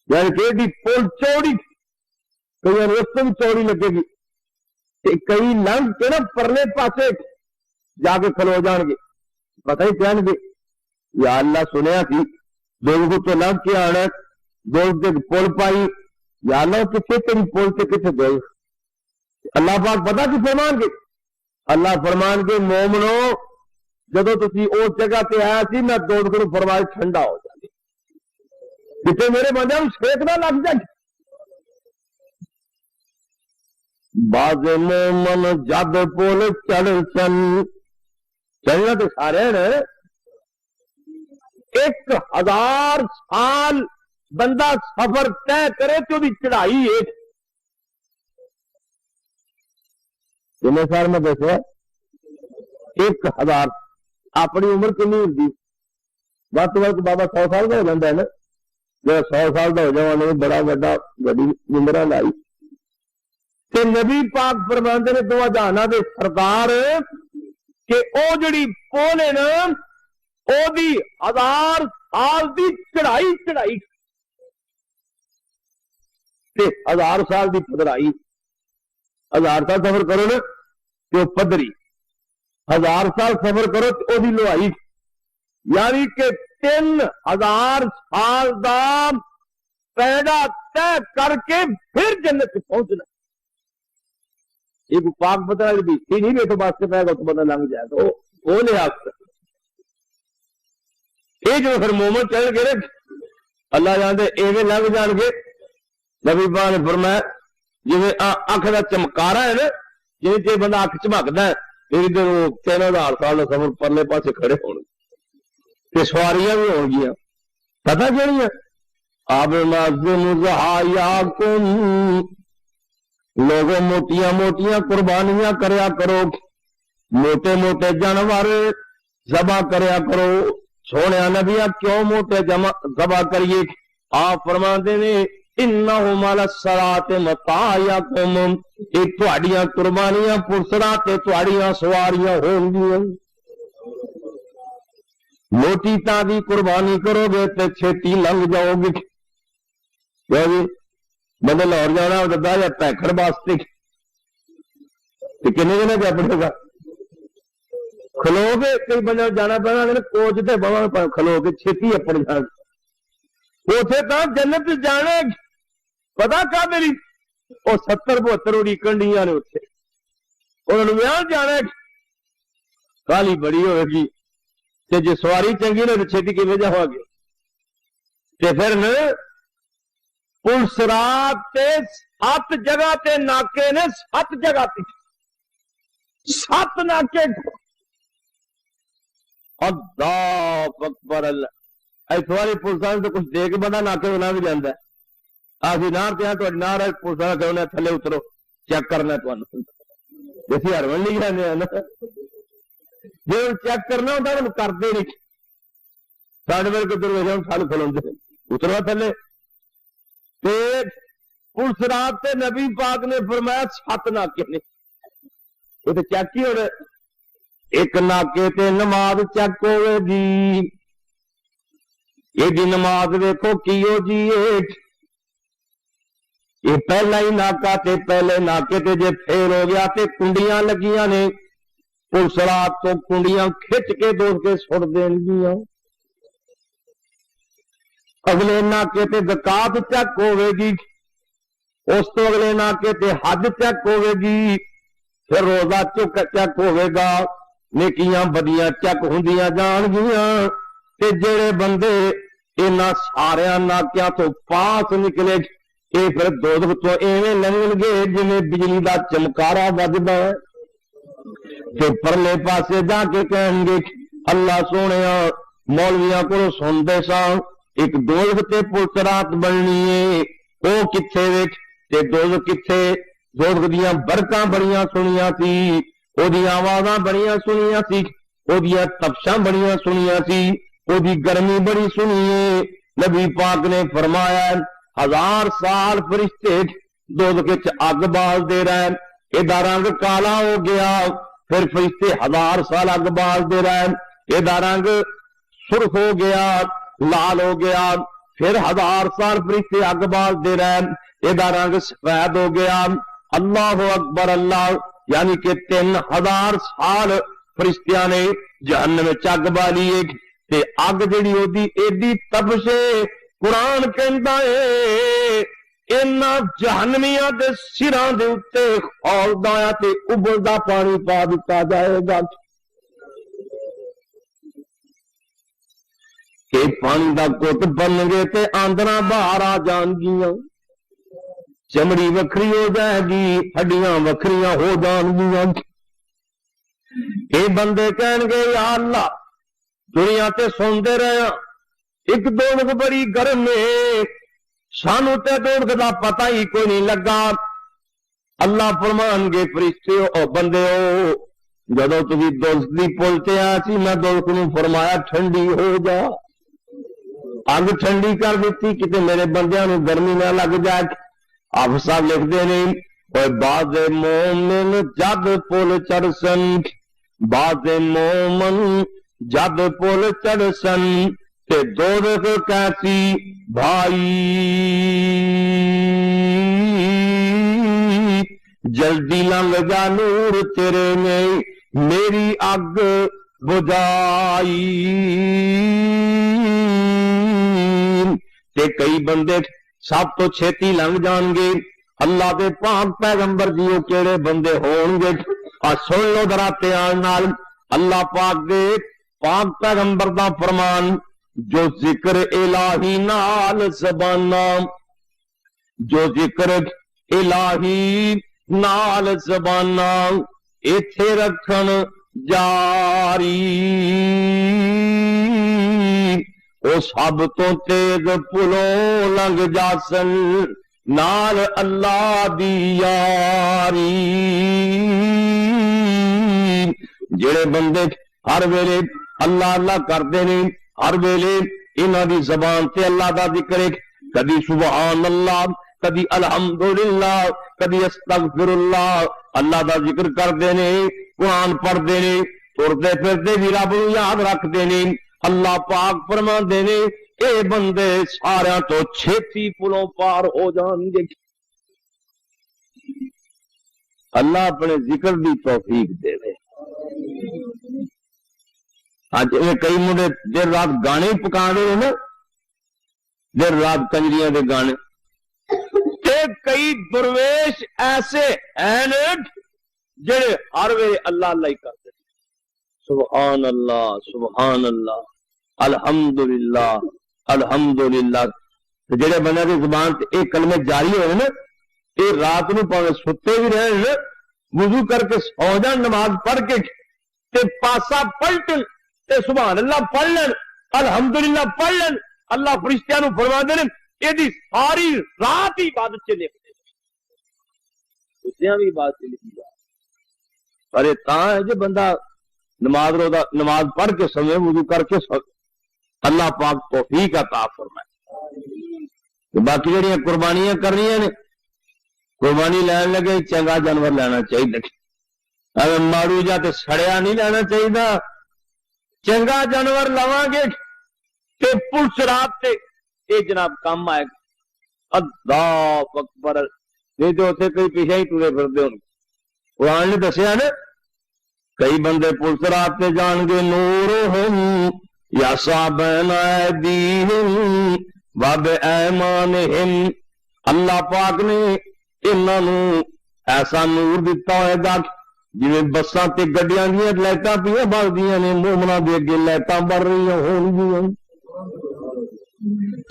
یعنی کہ ایڈی پل چوڑی کئی اس کو بھی چوڑی لگے گی، کئی لنگ کے نا پرلے پاسے جا کے کھلو جان گے، پتہ ہی کہن گے یا اللہ سنیا سی دو کو تو لنگ کے آنا دو پل پائی، یا اللہ کتنے تیری پل سے کتنے گئے، اللہ پاک پتا کی فرمان گے، اللہ فرمان کے مومنو جدو تسی اس جگہ تے آیا سی میں دوڑ کر فرمایا ٹھنڈا ہو جائے کتنے میرے بندے سیکنا لگ جائے، باز مومن جد پول چڑھ چن چلنا تو سارے ہیں، 1000 سال بندہ سفر طے کرے تو بھی چڑھائی ہے کتنے سال میں دسیا 1000، اپنی عمر کنی ہوتی ود تو ود بابا 100 سال کا ہو جاتا ہے نا، جب 100 سال کا ہو جانا بڑا وڈی عمر لائی تے نبی پاک فرماندے نے دو جہاناں دے سردار کہ او جڑی پول ہے نا او دی 1000 سال دی چڑھائی تے 1000 سال دی پدرائی، 1000 سال سفر کرو نا تو پدری، 1000 سال سفر کرو تو وہ لوہائی، یعنی کہ 3000 سال دا پیڑا طے کر کے پھر جنت پہنچنا، ایک پاک پتہ بھی نہیں بیٹھو بس سے پائے گا تو بندہ لنگ جائے تو وہ لحاظ یہ جو پھر مومن چل گئے اللہ جانتے ایویں لنگ جان گے، نبی پاک نے فرمایا جی اکھ کا چمکارا ہے نا جی جی بندہ اکھ چمکتا ہے پھر ادھر 3000 سال کا سفر پرلے پاسے کھڑے ہو گے، سواریاں بھی ہو گیا پتا کہڑی اب لوگوں موٹیاں موٹیاں قربانیاں کریا کرو، موٹے موٹے جانور ذبح کریا کرو، سونے نبیاں کیوں موٹے ذبح کریے، آپ فرماندے نے انہم علی الصراط مطاعکم، یہ تہاڈیاں قربانیاں پرسرات تے تہاڈیاں سواریاں ہون گیاں، موٹی تازی قربانی کرو گے تے چھیتی لنگ جاؤ گے، بندے لاہور جانا ہوتا یا پیکڑ واسطے کنے دن کیا پڑے گا کھلو کے کئی بندے جانا پینا کوچ تے بوا کھلو کے چھتی اپنے جان اتنے تو جنت جانے پتا کا میری وہ 70-72 اڑیکن ڈیاں نے اتنے انہوں نے جانا کالی بڑی ہوئے گی تے جی سواری چنگی نے چھتی کیویں جاؤ گے تے پھر پل صراط تے 7 جگہ تے ناکے نے 7 جگہ تے 7 ناکے اللہ اکبر اللہ ایتواری پلسان تو کچھ دے کے بندہ ناکے بنا بھی جاندہ ہے آسی نار تے ہیں تو نار ہے پلسان کہونا تھلے اترو چیک کرنا ہے تو جیسی ہر ونڈی جانے ہیں نا جو چیک کرنا ہوتا ہے وہ کرتے نہیں ساڑھے میرے کو درویشہ ہم سال کھلوں دے اتروا تھلے پل صراط تے نبی پاک نے فرمایا 7 ناکے نے وہ تو چیک ہی ہو رہے ایک ناکے تے نماز چیک ہوئے گی یہ جی نماز دیکھو کیو جی یہ پہلا ہی ناکا تے پہلے ناکے تے جے پھیر ہو گیا تے کنڈیاں لگیاں نے پل صراط تو کنڈیاں کھچ کے دوڑ کے سٹ دین گیاں اگلے ناکے تے زکات چیک ہوئے گی اس تو اگلے ناکے تے حج چیک ہوئے گی پھر روزہ چک ہوئے گا، نیکیاں بدیاں چک ہوندیاں جان گیاں، تے جڑے بندے انہاں سارے ناکیاں تو پاس نکلے یہ پھر دوزخ تو ایویں لنگن گے جویں بجلی دا چمکارا وجدا ہے، تے پرلے پاسے جا کے کہیں گے اللہ سونیا مولویاں کو سنتے سا ایک دوزخ تے پلسرات بننی ہے، وہ کتھے ویکھ تے دوزخ کتھے؟ دوزخ دیاں برکاں بڑیاں سنیاں سی، او دی آوازاں بڑیاں سنیاں سی، او دی تپشاں بڑیاں سنیاں سی، او دی گرمی بڑی سنی ہے۔ نبی پاک نے فرمایا 1000 سال فرشتے دوزخ وچ اگ بال دے رہے، ایدا رنگ کالا ہو گیا، پھر فرشتے 1000 سال اگ بال دے رہے، ایدا رنگ سرخ ہو گیا، لال ہو گیا، پھر 1000 سال فرشتے اگ بال دے رہے، ایدا رنگ سفید ہو گیا۔ اللہ اکبر اللہ، یعنی کہ 3000 سال فرشتیاں نے جہنم وچ اگ بالی ہے، تے اگ جڑی ہوندی ایڈی تپشے، قرآن کہندا ہے انہاں جہنمیاں دے سراں دے اُتے کھولدا ہے تے ابلدا پانی پا دتا جائے گا۔ کہ پانی دا گھٹ بن گے تے آندراں باہر آ جان گیاں، چمڑی وکھری ہو جائے گی، ہڈیاں وکھریاں ہو جان گیاں۔ یہ بندے کہن گے یا اللہ دنیا تے سوندے رہے، ایک دوزخ بڑی گرم ہے، سانو تے دوزخ دا پتہ ہی کوئی نہیں لگا۔ اللہ فرمان گے فرشتے او بندے ہو، جدو تسی دوزخ دی پل تے آیا سی میں دوزخ نوں فرمایا ٹھنڈی ہو جا، اگ ٹھنڈی کر دیتی کتے میرے بندیاں نوں گرمی نہ لگ جائے۔ آپ صاحب لکھ دے نہیں اور بعض مومن جد پل چڑھ سن، بعض مومن جد پل چڑھ سن تے دوزخ کیسی بھائی، جلدی لنگ جا نور تیرے نے میری اگ بجھائی۔ تے کئی بندے سب تو چھیتی لنگ جان گے، اللہ دے پاک پیغمبر جیو کیڑے بندے ہون گے؟ سن لو ذرا دھیان نال، اللہ پاک دے پاک پیغمبر دا فرمان، جو ذکر الہی نال زباناں، جو ذکر الہی نال زباناں ایتھے رکھن جاری، او سب تو تیز پلوں لنگ جاسن نال اللہ دی یاری۔ جڑے بندے ہر ویلے اللہ اللہ کردے نے، ہر ویلے انہاں دی زبان تے اللہ دا ذکر ہے، کدی سبحان اللہ، کدی الحمدللہ، کدی استغفر اللہ، اللہ دا ذکر کردے نے، قرآن پڑھدے نے، ٹردے پھردے بھی رب نوں یاد رکھدے نے۔ اللہ پاک فرماندے نے اے بندے سارے تو چھیتی پلوں پار ہو جان گے۔ اللہ اپنے ذکر دی توفیق دے دے۔ اج کئی منڈے دیر رات گانے پکا رہے نا، دیر رات کنجریاں دے گانے، تے کئی درویش ایسے ہیں جڑے ہر ویلے اللہ اللہ ہی کرتے، سبحان اللہ سبحان اللہ الحمدللہ الحمدللہ۔ جڑے بندے کی زبان سے ایک کلمے جاری ہوئے نا، یہ رات نو پاوے ستے بھی رہے نا، وضو کر کے سو جان نماز پڑھ کے تے پاسا پلٹن تے سبحان اللہ پڑھ لین، الحمدللہ پڑھ لین، اللہ فرشتیاں نو فرما دے یہ ساری رات ہی عبادت سے لکھ دے، بھی عبادت سے لکھی جائے۔ پر یہ تاں ہے جو بندہ نماز روزہ نماز پڑھ کے سوے، وضو کر کے سوے، اللہ پاک توفیق عطا فرمائے۔ باقی جڑیاں قربانیاں کرنیاں نے، قربانی لین لگے چنگا جانور لینا چاہیے، اگر ماڑو جا تے سڑیا نہیں لینا چاہیے، چنگا جانور لواں گے تے پلس رات تے اے جناب کام آئے گا۔ اللہ اکبر، نہیں تو اتنے کئی پیچھے ہی ٹورے پھرتے ہوں۔ قرآن نے دسیا نا کئی بندے پلس رات تے جان گے، نورہم یصعبن ایدیہم وبایمانہم، اللہ پاک نے انہاں نوں ایسا نور دیتا ہوئے گا جی بساں تے گڈیاں دیا لائٹاں پہ بلدیاں نے مومنا دے اگے لائٹاں بڑھ رہی ہون گیا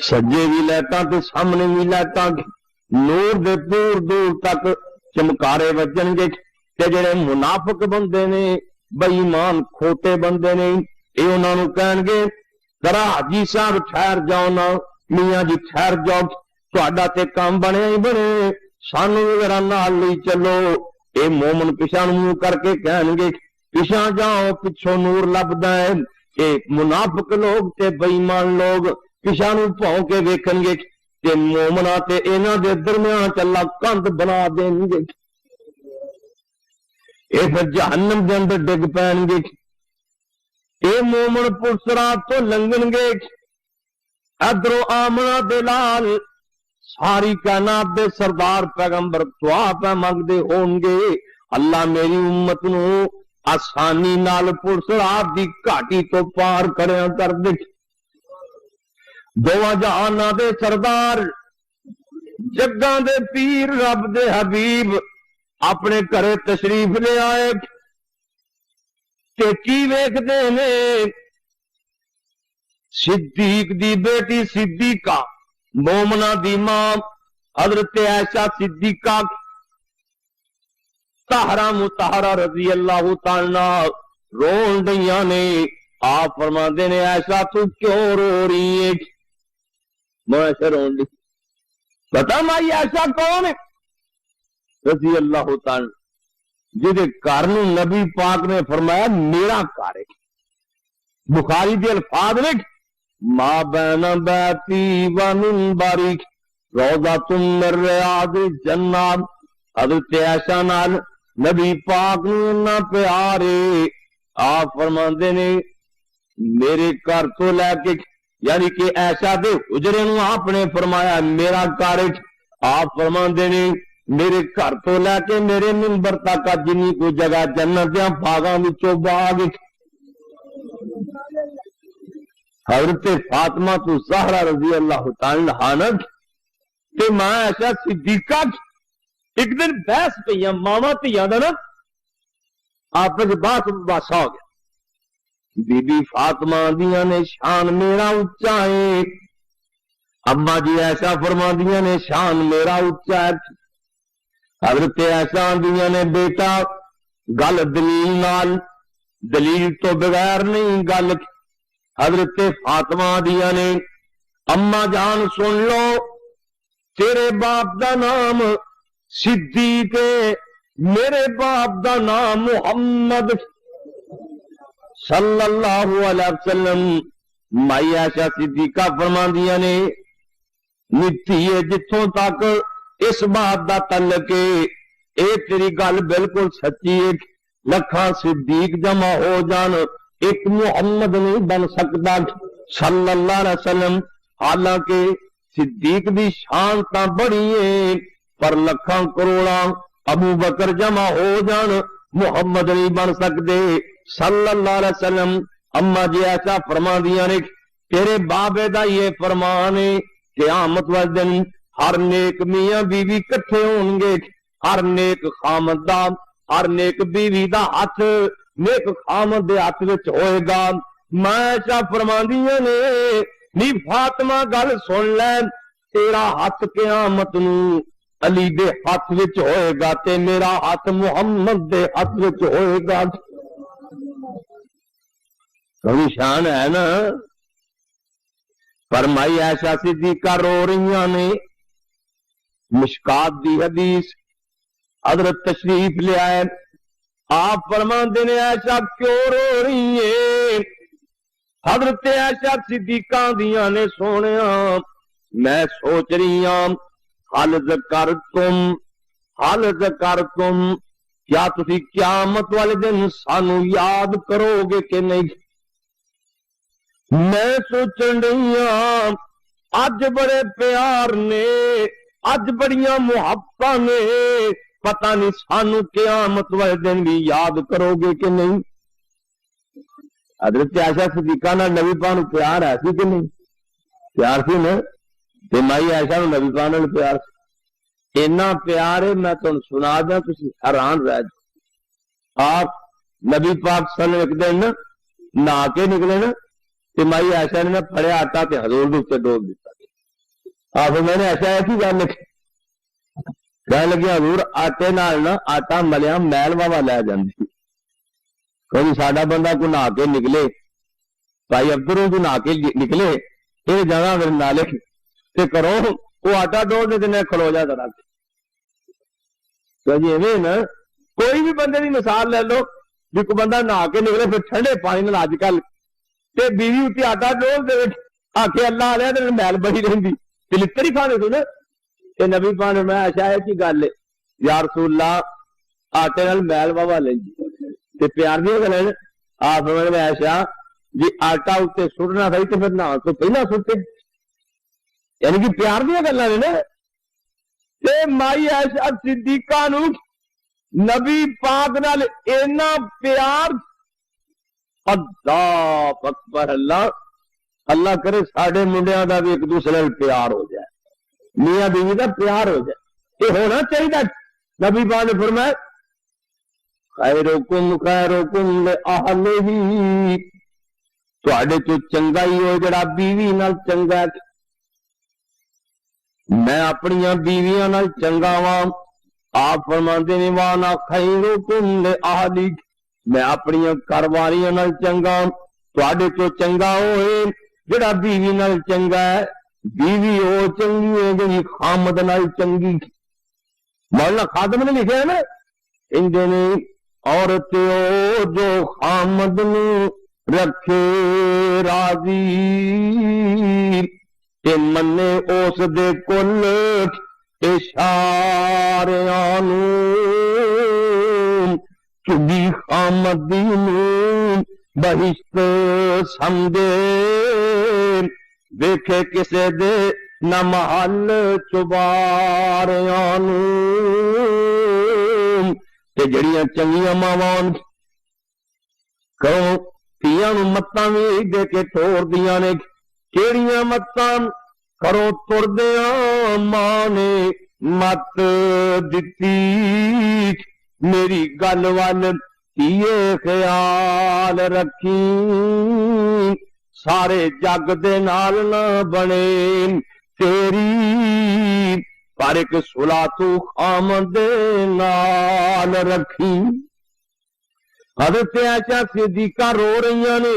سجے بھی لائٹاں تے سامنے بھی لائٹاں نور دے دور دور تک چمکارے وجن گے تے جڑے منافق بندے نے بے ایمان کھوٹے بندے نے یہ انہوں نے کہن گے ذرا حاجی صاحب ٹھہر جاؤ نا میاں جی ٹھہر جاؤ تہاڈا تے کام بنے ہی بنے سانو ذرا نال لئی چلو اے مومن پیچھا منہ کر کے کہن گے پیچھا جاؤ پچھوں نور لبدا ہے اے منافق لوگ تے بے ایمان لوگ پیچھا نو پاؤ کے ویکھن گے تے مومنا تے انہاں دے درمیان چ اللہ کندھ بنا دیں گے اے پھر جہنم دے اندر ڈگ پین گے اے مومن پرسرات تو لنگن گے ادرو آمنا دلال ساری کائنات دے سردار پیغمبر دعا پہ منگدے ہون گے اللہ میری امت نو آسانی نال پرسرات دی گھاٹی تو پار کریا کر دے دواں جہاناں دے سردار جگاں دے پیر رب دے حبیب اپنے گھرے تشریف لے آئے کہ کی ویکھدے نے صدیق دی بیٹی صدیقہ مومنہ دی ماں حضرت عائشہ صدیقہ طاہرہ مطہرہ رضی اللہ تعالیٰ رون دیاں نے آپ فرماندے نے عائشہ تو کیوں رو رہی ہے میں ایسے رون دی پتا مائی عائشہ کون ہے رضی اللہ تعالیٰ جہدے گھر نو نبی پاک نے فرمایا میرا گھر ہے بخاری دے الفاظ نے ما بین بیتی و منبری روضۃ من ریاض الجنہ حضرت عائشہ نال نبی پاک نے اتنا پیارے آپ فرماندے نے میرے گھر تو لے کے یعنی کہ عائشہ دے حجرے نو آپ نے فرمایا میرا گھر ہے آپ فرماندے نے میرے گھر تو لے کے میرے منبر تک جنی کو جگہ جنت دیاں باغاں وچوں باغ حضرت فاطمہ تو زہرا رضی اللہ تعالی عنہا تے ماں عائشہ صدیقہ ایک دن بحث پہ ماما تیاں دا نا آپس بات باسا ہو گیا بی بی فاطمہ دیاں نے شان میرا اچا ہے اما جی عائشہ فرما دیاں نے شان میرا اچا ہے حضرت عائشہ دیاں نے بیٹا گل دلیل نال دلیل تو بغیر نہیں گل حضرت فاطمہ دیا نے اما جان سن لو تیرے باپ دا نام صدیق میرے باپ دا نام محمد صلی اللہ علیہ وسلم مائی عائشہ صدیقہ فرما دیا نے مٹی ہے جتوں تک اس بات دا تعلق ہے اے تیری گل بالکل سچی ہے لکھاں صدیق جمع ہو جان ایک محمد نہیں بن سکتا صلی اللہ علیہ وسلم حالانکہ صدیق دی شان تا بڑی ہے پر لکھاں کروڑاں ابو بکر جمع ہو جان محمد نہیں بن سکتے صلی اللہ علیہ وسلم اما جی ایسا فرما دیا نے تیرے بابے دا یہ فرمان ہے قیامت والے دن ہر نیک میاں بیوی کٹھے ہون گے ہر نیک خامد دا ہر نیک بیوی دا ہاتھ نیک خامد دے ہاتھ وچ ہوئے گا میں ایسا فرماندیاں نے نی فاطمہ گل سن لے تیرا ہاتھ قیامت نو علی دے ہاتھ وچ ہوئے گا تے میرا ہاتھ محمد دے ہاتھ وچ ہوئے گا کوئی شان ہے نا فرمائی عائشہ صدیقہ رو رہیاں نے مشکات دی حدیث حضرت تشریف لے آئے آپ فرماندے نے عائشہ کیوں رو رہی ہے حضرت عائشہ صدیقہ دیاں نے سونیا میں سوچ رہی ہوں حل ذکرتم کیا تسی قیامت والے دن سانو یاد کرو گے کہ نہیں میں سوچن رہی ہوں اج بڑے پیار نے اج بڑیاں محبتاں نے پتہ نہیں سانو قیامت والے دن بھی یاد کرو گے کہ نہیں حضرت عائشہ صدیقہ نال نبی پاک نوں پیار ہے سی کہ نہیں پیار سی نا تے مائی عائشہ نوں نبی پاک نال پیار سی اتنا پیار ہے میں تمہیں سنا دیا تسی حیران رہ جاؤ آپ نبی پاک صلی اللہ علیہ وسلم ایک دن نہا کے نکلے نا تو مائی ایسا نے پڑیا آٹا تے حضور کے اتنے ڈول دیتا آپ میں نے ایسا ہے کہ گل کہنے لگی حضور آٹے نال نا آٹا ملیا میل واوا لے جاندی کوئی ساڈا بندہ کو نہا کے نکلے بھائی ابدروں کو نہا کے نکلے یہ جانا میرے نالے تے کرو وہ آٹا ڈول دے دینا کھلو جا ذرا جی ایویں نا کوئی بھی بندے کی مثال لے لو بھی کوئی بندہ نہا کے نکلے پھر ٹھنڈے پانی نال اج کل تے بیوی اتنے آٹا ڈول دے آ کے اللہ آ رہا میل بڑی رہی لڑ ہی کھانے سن کہ نبی پاک نے میں آشا ہے کی گل ہے یا رسول اللہ آٹے نال میل واوا لینی پیار دیا گل آپ میں آشا جی آٹا اتنے سٹنا سی تو پھر نہ تو پہلا سٹے یعنی کہ پیار دیا گلا نے نا تے مائی عائشہ صدیقہ نو نبی پاک نال اینا پیار اللہ اکبر اللہ اللہ کرے ساڈے منڈیاں دا بھی ایک دوسرے نال پیار ہو جائے میاں بیوی دا پیار ہو جائے یہ ہونا چاہیے نبی پاک نے فرمایا خیرکم خیرکم لأہلہ تواڈے تو چنگا ہی ہو جڑا بیوی نال چنگا ہے میں اپنی بیویاں نال چنگا واں آپ فرماندے نے وانا خیرکم لأہلی میں اپنی گھر والیاں نال چنگا تواڈے تو چنگا ہوئے جڑا بیوی نال چنگا ہے بیوی وہ چنگی ہے جڑی خامد نال چنگی مولانا خادم نے لکھا ہے نا اندے نے عورت او جو خامد نو رکھے راضی تے منے اس دے کل اشاریاں نو چگی خامدی نو بہشت سمجھے دیکھے کسے دے نہ محل چباریاں نو تے جڑیاں چنگیاں ماواں کرو تیاں نو متاں وی دے کے ٹھور دیاں نے کیڑیاں متاں کرو تردیاں ماں نے مت دتی میری گل وال کیے خیال رکھی سارے جگ دے نال نہ بنے تیری پر ایک صلح تو خامد نال رکھی حضرت عائشہ صدیقہ رو رہی نے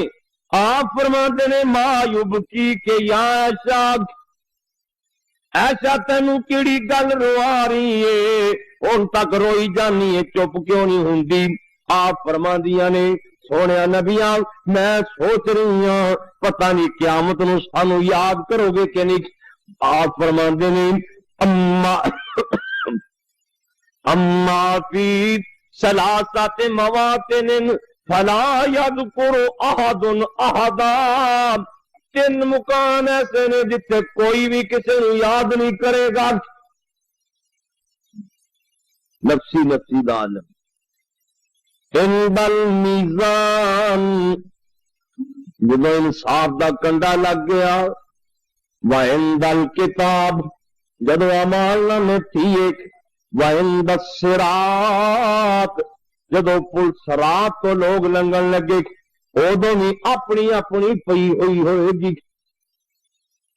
آپ فرماتے نے ما یبکی کہ یا عائشہ ایسا تینوں کیڑی گل روا رہی ہے ہن تک روئی جانی ہے چپ کیوں نہیں ہوندی آپ فرماندیاں نے سونے نبیاں میں سوچ رہی ہوں پتہ نہیں قیامت نو سانو یاد کرو گے کہ نہیں آپ فرماندے نے اما فی ثلاثت مواطن فلا یذکر احد احدا تین مکان ایسے نے جتنے کوئی بھی کسی نو یاد نہیں کرے گا نفسی نفسی دان عند المیزان جب انصاف دا کنڈا لگ گیا وعند الکتاب جب اعمال نامے تھیے وعند الصراط جب پل صراط تو لوگ لنگن لگے ادو بھی اپنی اپنی پئی ہوئی ہوئے گی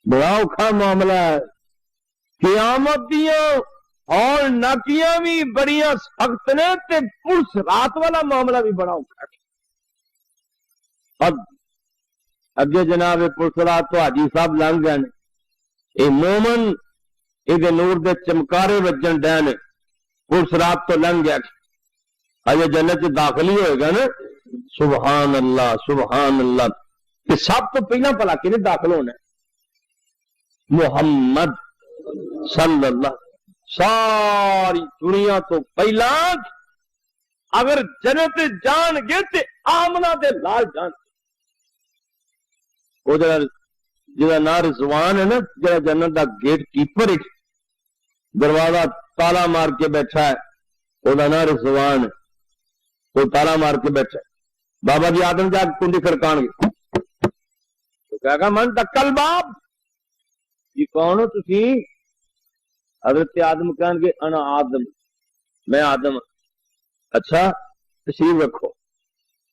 بڑا اوکھا معاملہ ہے قیامت دیاں اور ناکیاں بھی بڑیاں سخت نے تے پولیس رات والا معاملہ بھی بڑا اوکھا اب اگے جناب پولیس رات تو حاجی صاحب لنگ گئے اے مومن یہ نور دے چمکارے وجن ڈے نے پولیس رات تو لنگ گیا اجے جنت داخل ہی ہوئے گا نا سبحان اللہ سبحان اللہ کہ سب تو پہلا پلا کہ داخل ہونا محمد صلی اللہ ساری دنیا تو پہلا اگر جنت جان گے تو آمنہ دے لال جان وہ جڑا نا رضوان ہے نا جڑا جنت دا گیٹ کیپر ہے دروازہ تالا مار کے بیٹھا ہے وہ نا رضوان ہے وہ تالا مار کے بیٹھا ہے بابا جی آدم جا کنڈی کھڑکان گے تو کہا گا من دکل باب جی کون ہو تسی حضرت آدم کہن گے انا آدم میں آدم اچھا تشریف رکھو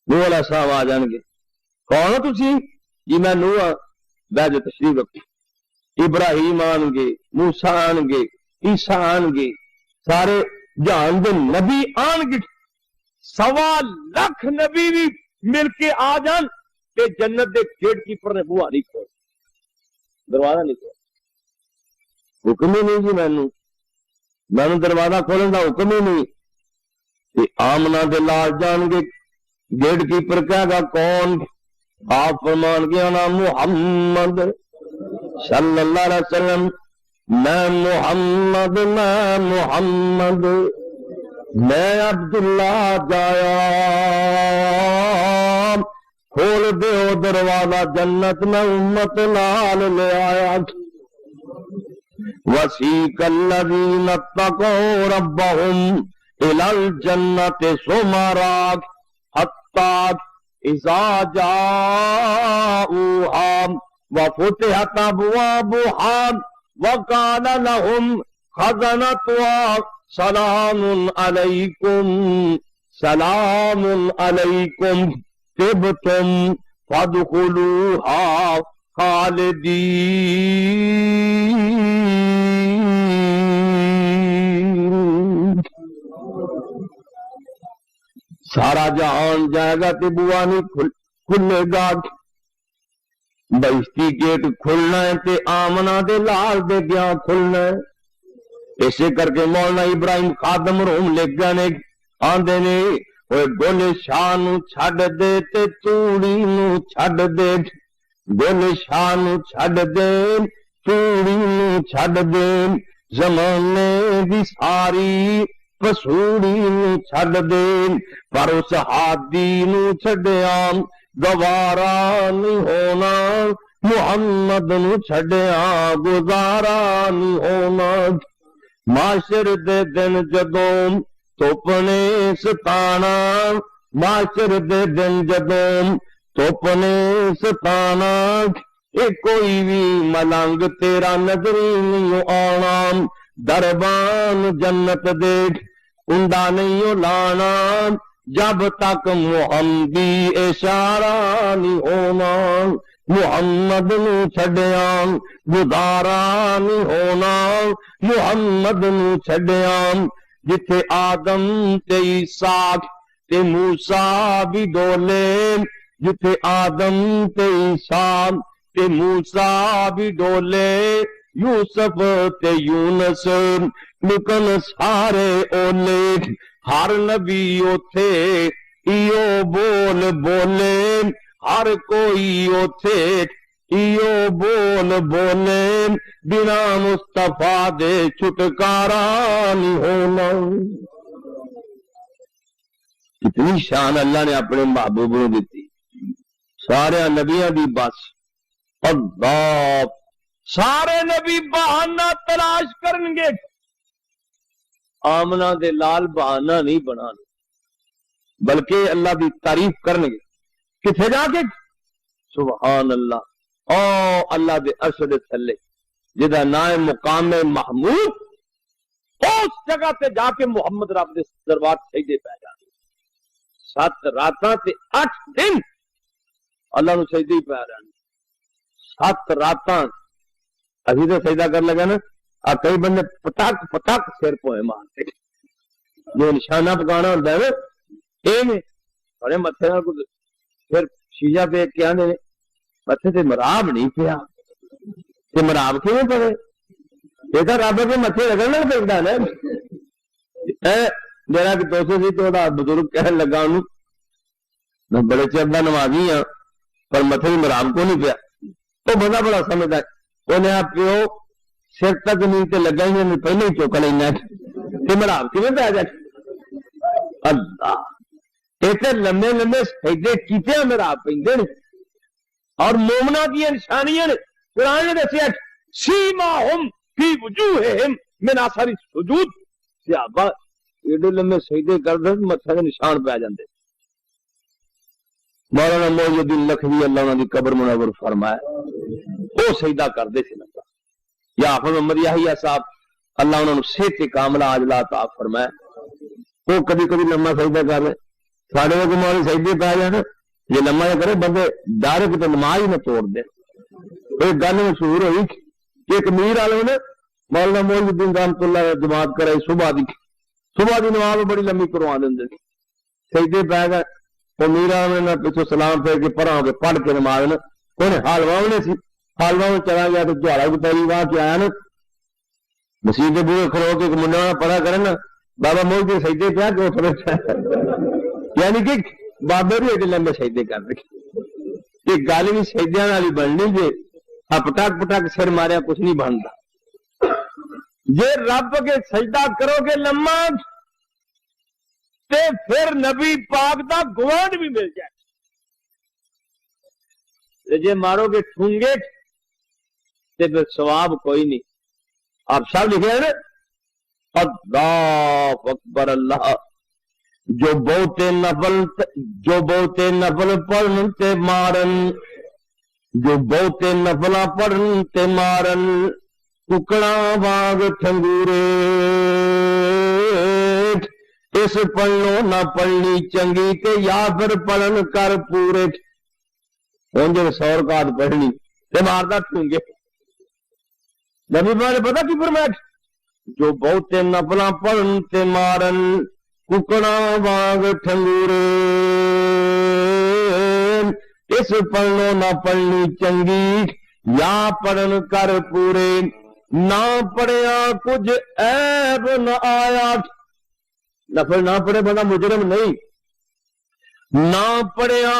نوح علیہ السلام آ جان گے کون ہو تسی جی میں نوح ہاں بہ جو تشریف رکھو ابراہیم آن گے موسیٰ آن گے عیسیٰ آن گے سارے جہان دے نبی آن گے 1.25 لاکھ نبی بھی مل کے آ جان تے جنت دے گیٹ کیپر نے بوہا نہیں کھول دروازہ نہیں کھول حکم ہی نہیں جی مینوں دروازہ کھولن دا حکم ہی نہیں تے آمنہ دے لال جان گے گیٹ کیپر کہے گا کون آپ فرمان گیا نا محمد صلی اللہ علیہ وسلم میں محمد میں عبداللہ جایا کھول دیو دروازہ جنت میں امت لال لے آیا وسیق الذین اتقوا ربهم الى الجنت زمرا حتی اذا جاؤوها وفتحت ابوابها وقال لهم خزنتها سلام علیکم طبتم فادخلوها خالدین سارا جہان جائے گا تے بوا نہیں کھلے گا بہشتی گیٹ کھلنا ہے تے آمنہ دے لال دے گیا کھلنا ہے اسے کر کے مولانا ابراہیم خادم روم لکھ جانے آندے نے گولے شاہ نو چھڈ دے تے چوڑی نو چھڈ دے گولے شاہ نو چھڈ دے چوڑی نو چھڈ دے زمانے دی ساری پسوڑی نو چھڈ دے پر اس ہادی نو چھڈیا گوارا نہیں ہونا محمد نو چھڈیا گزارا نہیں ہونا معاشر دے دن جدوں توپنے ستانا معاشر دے دن جدوں توپنے ستانا اے کوئی بھی ملنگ تیرا نظری نہیں آنا دربان جنت دیکھ کنڈا نہیں لانا جب تک محمدی اشارہ نہیں ہونا محمد نو چھڈیا گزارا نہیں ہونا محمد نو چھڈیا جتھے آدم تے عیسیٰ تے موسیٰ بھی ڈولے جتھے آدم تے عیسیٰ تے موسیٰ بھی ڈولے یوسف تے یونس لکن سارے اولے ہر نبی اوتھے ایو بول بولے ہر کوئی اوتھے ایو بول بولے بنا مصطفیٰ دے چھٹکارا نہیں ہونا کتنی شان اللہ نے اپنے محبوب نے دیتی سارے نبیاں دی بس اللہ سارے نبی بہانہ تلاش کرن گے آمنہ دے لال بہانہ نہیں بنانا بلکہ اللہ دی تعریف کرن گے کتھے جا کے سبحان اللہ او اللہ دے عرش دے تھلے جدا نام مقام محمود اس جگہ تے جا کے محمد رب دے دربار سجدے پہ جانے 7 راتاں تے 8 دن اللہ نو سجدے پہ جانے 7 راتاں ابھی تو سجدہ کر لگا نا کئی بندے پٹاک پٹاک سر پوئے مارتے جو نشانہ پکانا ہوتا ہے نا اے میں بڑے متھے نال پھر شیشہ پہ کیا نے متھے تے مراب نہیں پیا تے مراب کیوں پڑے یہ تو رب کے متھے لگنا پڑتا نا میرا کہ دوست سی تو بزرگ کہنے لگا انہوں میں بڑے چیر دا نمازی ہاں پر متھے مراب کو نہیں پیا تو بندہ بڑا سمجھتا ہے انہیں آپ پیو سر تک نہیں تے لگا ہی نہیں پہلے ہی چوکا لینا تے مراب کیوں پہ آ جائے اللہ ایک لمبے لمبے سجدے کیتے مراب پیندے اور مومنا کی نشانیاں قرآن نے دسیا سیماہم فی وجوہہم من اثر السجود صحابہ ایڈے لمبے سجدے کردے متھے دے نشان پہ آ جاندے مولانا محی الدین لکھوی اللہ انہاں دی قبر منور فرمایا وہ سجدہ کردے سی نہ یا حافظ محمد یحییٰ صاحب اللہ انہوں نے صحت کاملہ عاجلہ عطا فرمائے وہ کبھی کبھی لمبا سجدہ کر رہے سارے کو مولوی سجدے پی جان جی لما کرے بندے ڈر کتنے نماز ہی نہ توڑ دے. ایک گل مشہور ہوئی کہ ایک امیر والے نے مولانا محی الدین رحمت اللہ جماعت کرائی صبح دی نماز بڑی لمبی کروا دیں سجدے پی گئے. امیر والے نے پچھو سلام پھیر کے پڑھا کے پڑھ کے نماز نے انہیں حالوا نے سی حالوا میں چلا گیا تو جہاڑا کی پہلی وہاں کے آیا نا مسیح کے بوئے کھلو کے ایک منڈے والا پڑھا کرے نا بابا محی الدین سجدے پیا کہ اٹھ رہے یعنی کہ بابے بھی ایڈے لمبے سجدے کر رہے یہ گل بھی سجدیاں والی بننی جی پٹک پٹک سر ماریا کچھ نہیں بنتا. جے رب کے سجدہ کرو گے لما تے پھر نبی پاک دا گوانڈ بھی مل جائے. جے مارو گے ٹھونگے تے پھر ثواب کوئی نہیں. آپ سب لکھے ہیں نا اللہ اکبر اللہ جو بہتے نفل پڑھن تے مارن جو بہتے نفل پڑھن تے مارن ککڑا واگ ٹھنگورے اس پڑھنو نہ پڑھنی چنگی تے یا پھر پڑھن کر پورے. ہوں جب 100 رکعت پڑھنی تے ماردا ٹھونگے نبی پاک نے پتہ کی فرمایا جو بہتے نفل پڑھن تے مارن ککڑا واگ ٹھنگورے اس پڑھنو نہ پڑھنی چنگی یا پڑھن کر پورے. نہ پڑھیا کچھ عیب نہ آیا نفل نہ پڑھے بندہ مجرم نہیں. نہ پڑھیا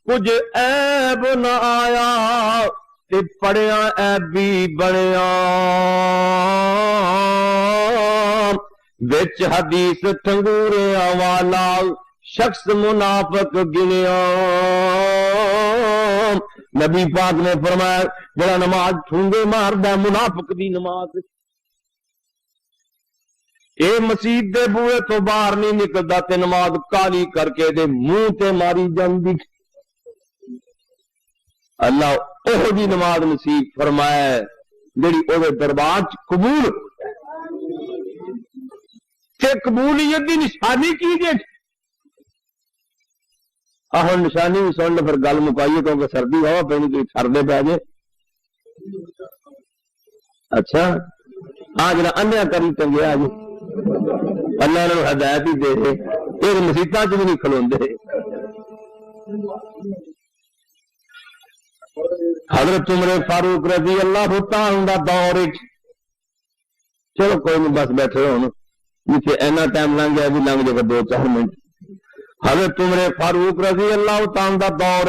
کچھ عیب نہ آیا تے پڑھیا عیبی بنیا وچ حدیث ٹھنگوریا والا شخص منافق گنیا. نبی پاک نے فرمایا جڑا نماز ٹھونگے ماردا منافق دی نماز اے مسجد دے بوئے تو باہر نہیں نکلدا تے نماز کالی کر کے دے منہ تے ماری جاندی. اللہ اوہ دی نماز نصیب فرمائے جڑی اوہ دربار چ قبول تے قبولیت دی نشانی کی جے. آہن نشانی بھی سن پھر گل مکائیے کیونکہ سردی ہوا پہنی کوئی ٹھردے پہ جائے. اچھا ہاں جڑا انیا کری چنگے آج اللہ نے ہدایت ہی دے یہ مسیطاں چ بھی نہیں کھلوندے. حضرت عمر فاروق رضی اللہ تعالی دا دور چلو کوئی نہیں بس بیٹھے ہوں جیسے اینا ٹائم لنگ گیا بھی لنگ جائے گا 2-4 منٹ. حضرت عمر فاروق رضی اللہ تعالی دا دور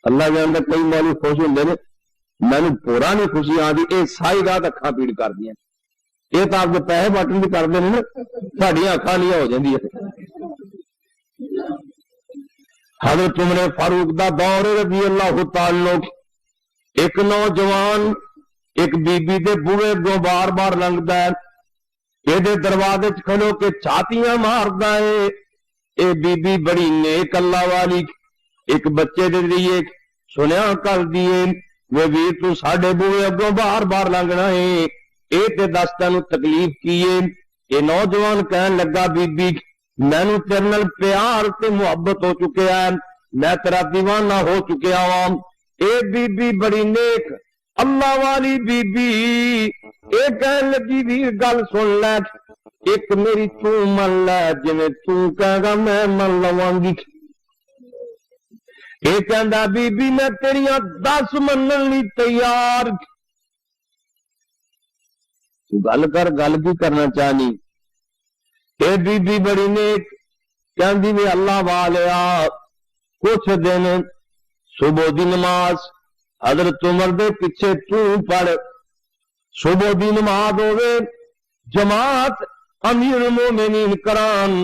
اللہ جانتا کئی مولوی خوش ہوندے نے میں پورا نہیں خوشی آتی یہ ساری رات اکھاں پیڑ کر دیا یہ تو آپ کے پیسے بٹن بھی کرتے ہیں نا ساڈیاں اکھاں نہیں ہو جاندی. حضرت عمر فاروق دا دور رضی اللہ تعالی ایک نوجوان ایک بی بی دے بوئے گو بار بار لنگدا ہے یہ دروازے کھلو کے چھاتیاں ماردا ہے. اے بی بی بڑی نیک اللہ والی ایک بچے دے لیے سنیا کر دیے وہ ویر تو ساڈے بوئے اگوں بار بار لنگنا ہے اے تے دس تینوں تکلیف کیے. اے نوجوان کہن لگا بی بی مینوں تیرے نال پیار تے محبت ہو چکیا ہے میں تیرا دیوانہ ہو چکیا ہوں. اے بی بی بڑی نیک اللہ والی بی بی اے کہن لگی ویر گل سن لے ایک میری تو من لے جویں تو کہے گا میں من لواں گی. اے کہندا بی بی میں تیریاں 10 منن لئی تیار. گل کر گل بھی کرنا چاہنی. اے بی بی بڑی نیک کہندی وی اللہ والیا کچھ دن صبح دی نماز حضرت عمر دے پیچھے تو پڑھ صبح دی نماز ہوے جماعت امیر المومنین کران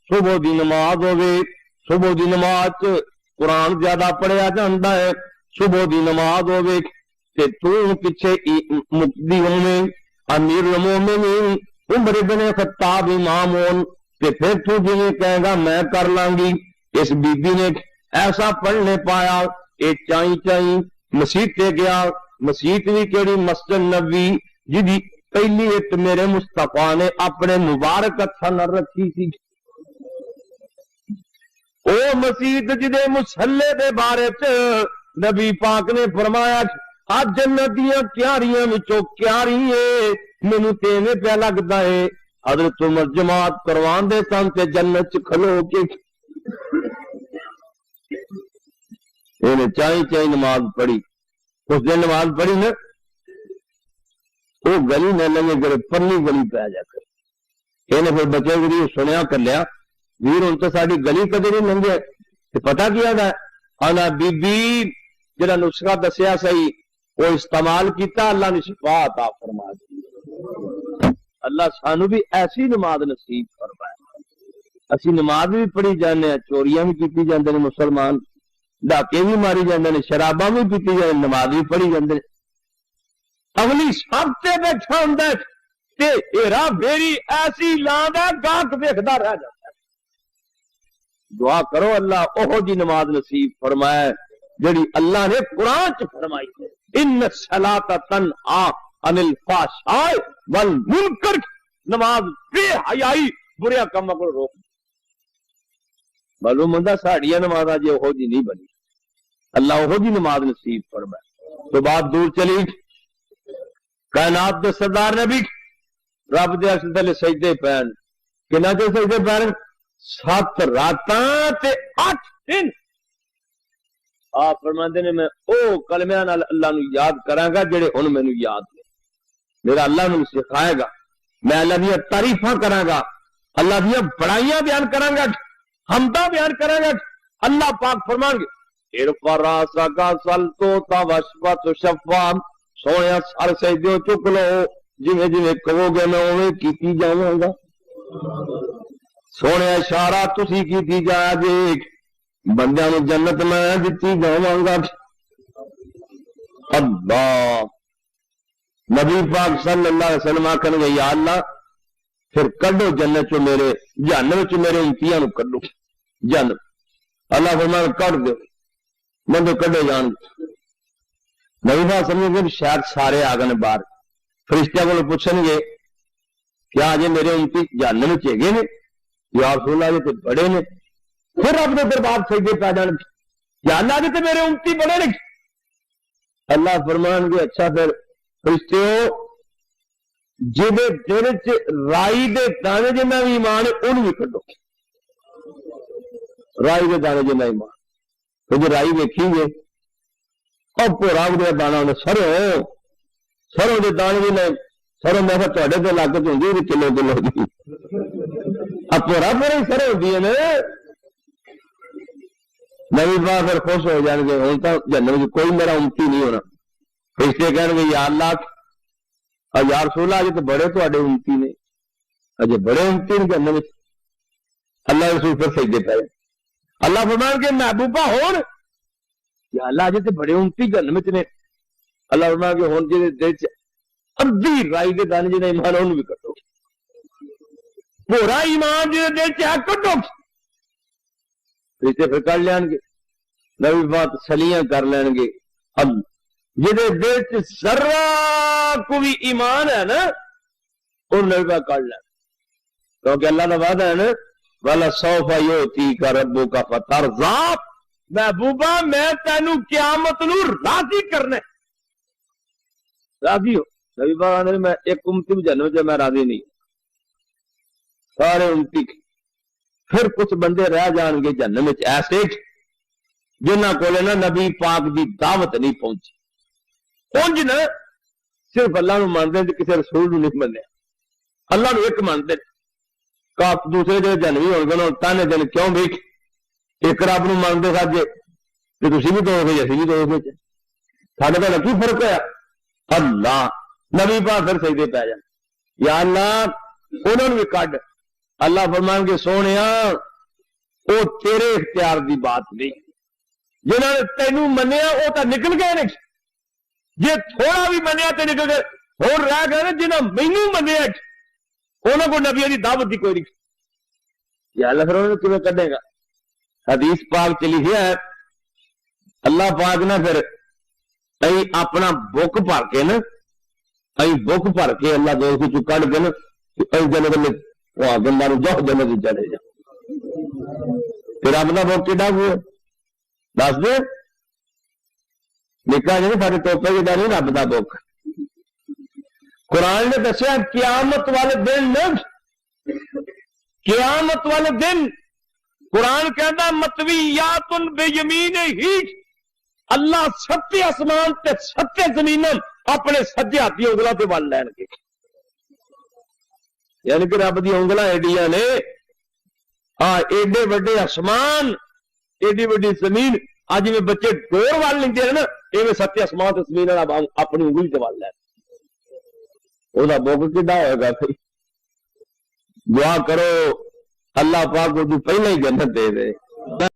صبح دی نماز ہوے صبح دی نماز قرآن زیادہ پڑھیا جاندا ہے صبح دی نماز ہوے تے تو پیچھے مقتدی ہوے امیر المومنین عمر بن خطاب امام ہون تے پھر تو جویں کہے گا میں کر لاں گی. اس بی بی نے ایسا پڑھنے پایا اے چائیں چائیں مسجد تے گیا. مسجد بھی کیڑی مسجد نبوی جدی پہلی ایک میرے مصطفیٰ نے اپنے مبارک ہتھاں نال رکھی سی او مسیت جدے مسلے دے بارے چ نبی پاک نے فرمایا آج جنت دیاں کیاریاں وچوں کیاری ہے مینوں تے ایویں پیا لگدا ہے حضرت عمر جماعت کروان دے سن تے جنت چ کھلو کے انہیں چائی نماز پڑھی اس دن نماز پڑھی نا وہ گلی نہ لگے کرے پرلی گلی پہ جا کر انہیں پھر بچے گری سنیا کر لیا ویر ہوں تو ساری گلی کدے نہیں لنگے پتا کیا تھا آنا بی بی جڑا نسخہ دسیا صحیح وہ استعمال کیتا اللہ نے شفا عطا فرما دی اللہ سانو بھی ایسی نماز نصیب فرمائے اسی نماز بھی پڑھی جانے چوریاں بھی کیتی جاندے نے مسلمان ڈاکے بھی ماری جاندے نے شراباں بھی پیتی جاندے نماز بھی پڑھی جاندے اگلی سب سے بیٹھا ہوں تے ایرا بیری ایسی لاندا گاہک ویکھدا رہ جاتا ہے دعا کرو اللہ اوہو جی نماز نصیب فرمائے جڑی اللہ نے قرآن چ فرمائی ہے ان الصلاۃ تنہا عن الفحشاء والمنکر نماز بے حیائی برے کاموں کو روک معلوم ہوندا ساڈیاں نمازاں جے اوہو جی نہیں بنی اللہ اوہو جی نماز نصیب فرمائے تو بات دور چلی کائنات دے سردار نبی رب دے عرش تلے سجدے پین کنا تے سجدے پین 7 راتاں تے 8 دن آپ فرماندے نے میں او کلمیاں نال اللہ نو یاد کراں گا جڑے ہن مینوں یاد نے میرا اللہ نو سکھائے گا میں اللہ دی تعریفاں کراں گا اللہ دی بڑائیاں بیان کراں گا حمداں بیان کراں گا اللہ پاک فرمان گے ارفع راسک سلطو توشفت شفا سویا سر سجدے چک لو جویں جویں کہو گے میں اوویں کیتی جاواں گا سونے اشارہ تسی کیتی جا جے بندیاں نوں جنت میں دتی جاواں گا اللہ نبی پاک صلی اللہ علیہ وسلم آکھن گے یا اللہ پھر کڈو جنت چ میرے جہنم چ میرے امتیاں نوں کڈو جنت اللہ فرمایا کڈ دو بندے کڈے جان نبی پاک سمجھ گے شاید سارے آ گئے باہر فرشتیاں کو پوچھن گے کیا اجے میرے امتی جہنم چ گئے نے یا رسول اللہ تے بڑے نے پھر رب دے دربار سجدے پہ جان یا اللہ تے میرے امتی بڑے نے اللہ فرمان گے اچھا پھر فرشتیو جدے دل چ رائی دے دانے جنہ بھی ایمان ہے ان بھی کڈو رائی دے دانے جنہ ایمان تو جو رائی دیکھیں گے اب پورا دیا دانا انہیں سروں دے دانے بھی نہیں سروں میں تھوڑے تو لاگت ہوتی ہے کلو کلو کی اب پورا پورا ہی سر ہوتی ہے نبی پاک پھر خوش ہو جان گے ہوں تو جنم کوئی میرا امتی نہیں ہونا فرشتے کہن گے یا اللہ یا رسول اللہ اجے تو بڑے تھوڑے امتی نے اجے بڑے امتی نے جنم اللہ رسول پھر سجدے پہ اللہ فرمان کے محبوبہ ہون یا اللہ جی بڑے امتی جنم چ نے اللہ فرمان کے ہون جی دل چ ادھی رائی کے دانے جی ایمان ان بھی کٹو پورا ایمان جی دل چ ہے کٹو رشتے پھر کر لین گے نبی بات سلیاں کر لین گے اب جہد دل چ ذرہ کو بھی ایمان ہے نا ان نبی بات کر لین کیونکہ اللہ کا وعدہ ہے نا والا سوف یؤتیک ربک فترضی محبوبہ میں تینوں قیامت نو راضی کرنے راضی ہو نبی پاک نے میں ایک امتی جنم سے میں راضی نہیں سارے امتی پھر کچھ بندے رہ جان گے جنم ایسے جنہ کو نا نبی پاک دی دعوت نہیں پہنچی پہنچ نا صرف اللہ نو مانتے کسی رسول نو نہیں منیا اللہ نو ایک مانتے دوسرے جڑے جنوی ہو گئے تانے دن کیوں بھی ایک رب نو مانتے سجے کہ تھی بھی دو گے اسی بھی دو گے سارے کا کی فرق ہے اللہ نبی پاک پھر سجدے پہ جان یا اللہ انہوں نے بھی کڈ اللہ فرمان کے سونے وہ تیرے اختیار دی بات نہیں جنہوں نے تینوں منیا وہ تو نکل گئے نے جی تھوڑا بھی منیا تو نکل گئے اور رہ گئے نا جنہیں مینو منیا انہوں کو نبی کی دعوت کی کوئی نہیں یا اللہ پھر انہوں کیوں کڈے گا حدیث پاک چلی ہے اللہ پاک نہ پھر اپنا بک بھر کے نا بک بھر کے اللہ دوست کڈ کے نا جنت گلا جاؤ جنت چلے جا پھر رب کا بک کیڈا ہوئے دس دے نکا جی سارے توپے جا نہیں رب کا بک قرآن نے دسیا قیامت والے دن قیامت والے دن قرآن کہتا مطویات بے یمین ہی اللہ ستے آسمان تے ستے زمین اپنے سجے ہاتھ کی انگلوں سے ول لین گے یعنی کہ رب دی انگلاں ایڈیاں نے ہاں ایڈے وڈے آسمان ایڈی وڈی زمین اج میں بچے ڈور ول لیندے ہیں نا ایویں ستے آسمان تے زمین اپنی انگلی سے ول لین وہ بک کڈا ہوئے گا پھر دعا کرو اللہ پاک کو پہلے ہی جنت دے دے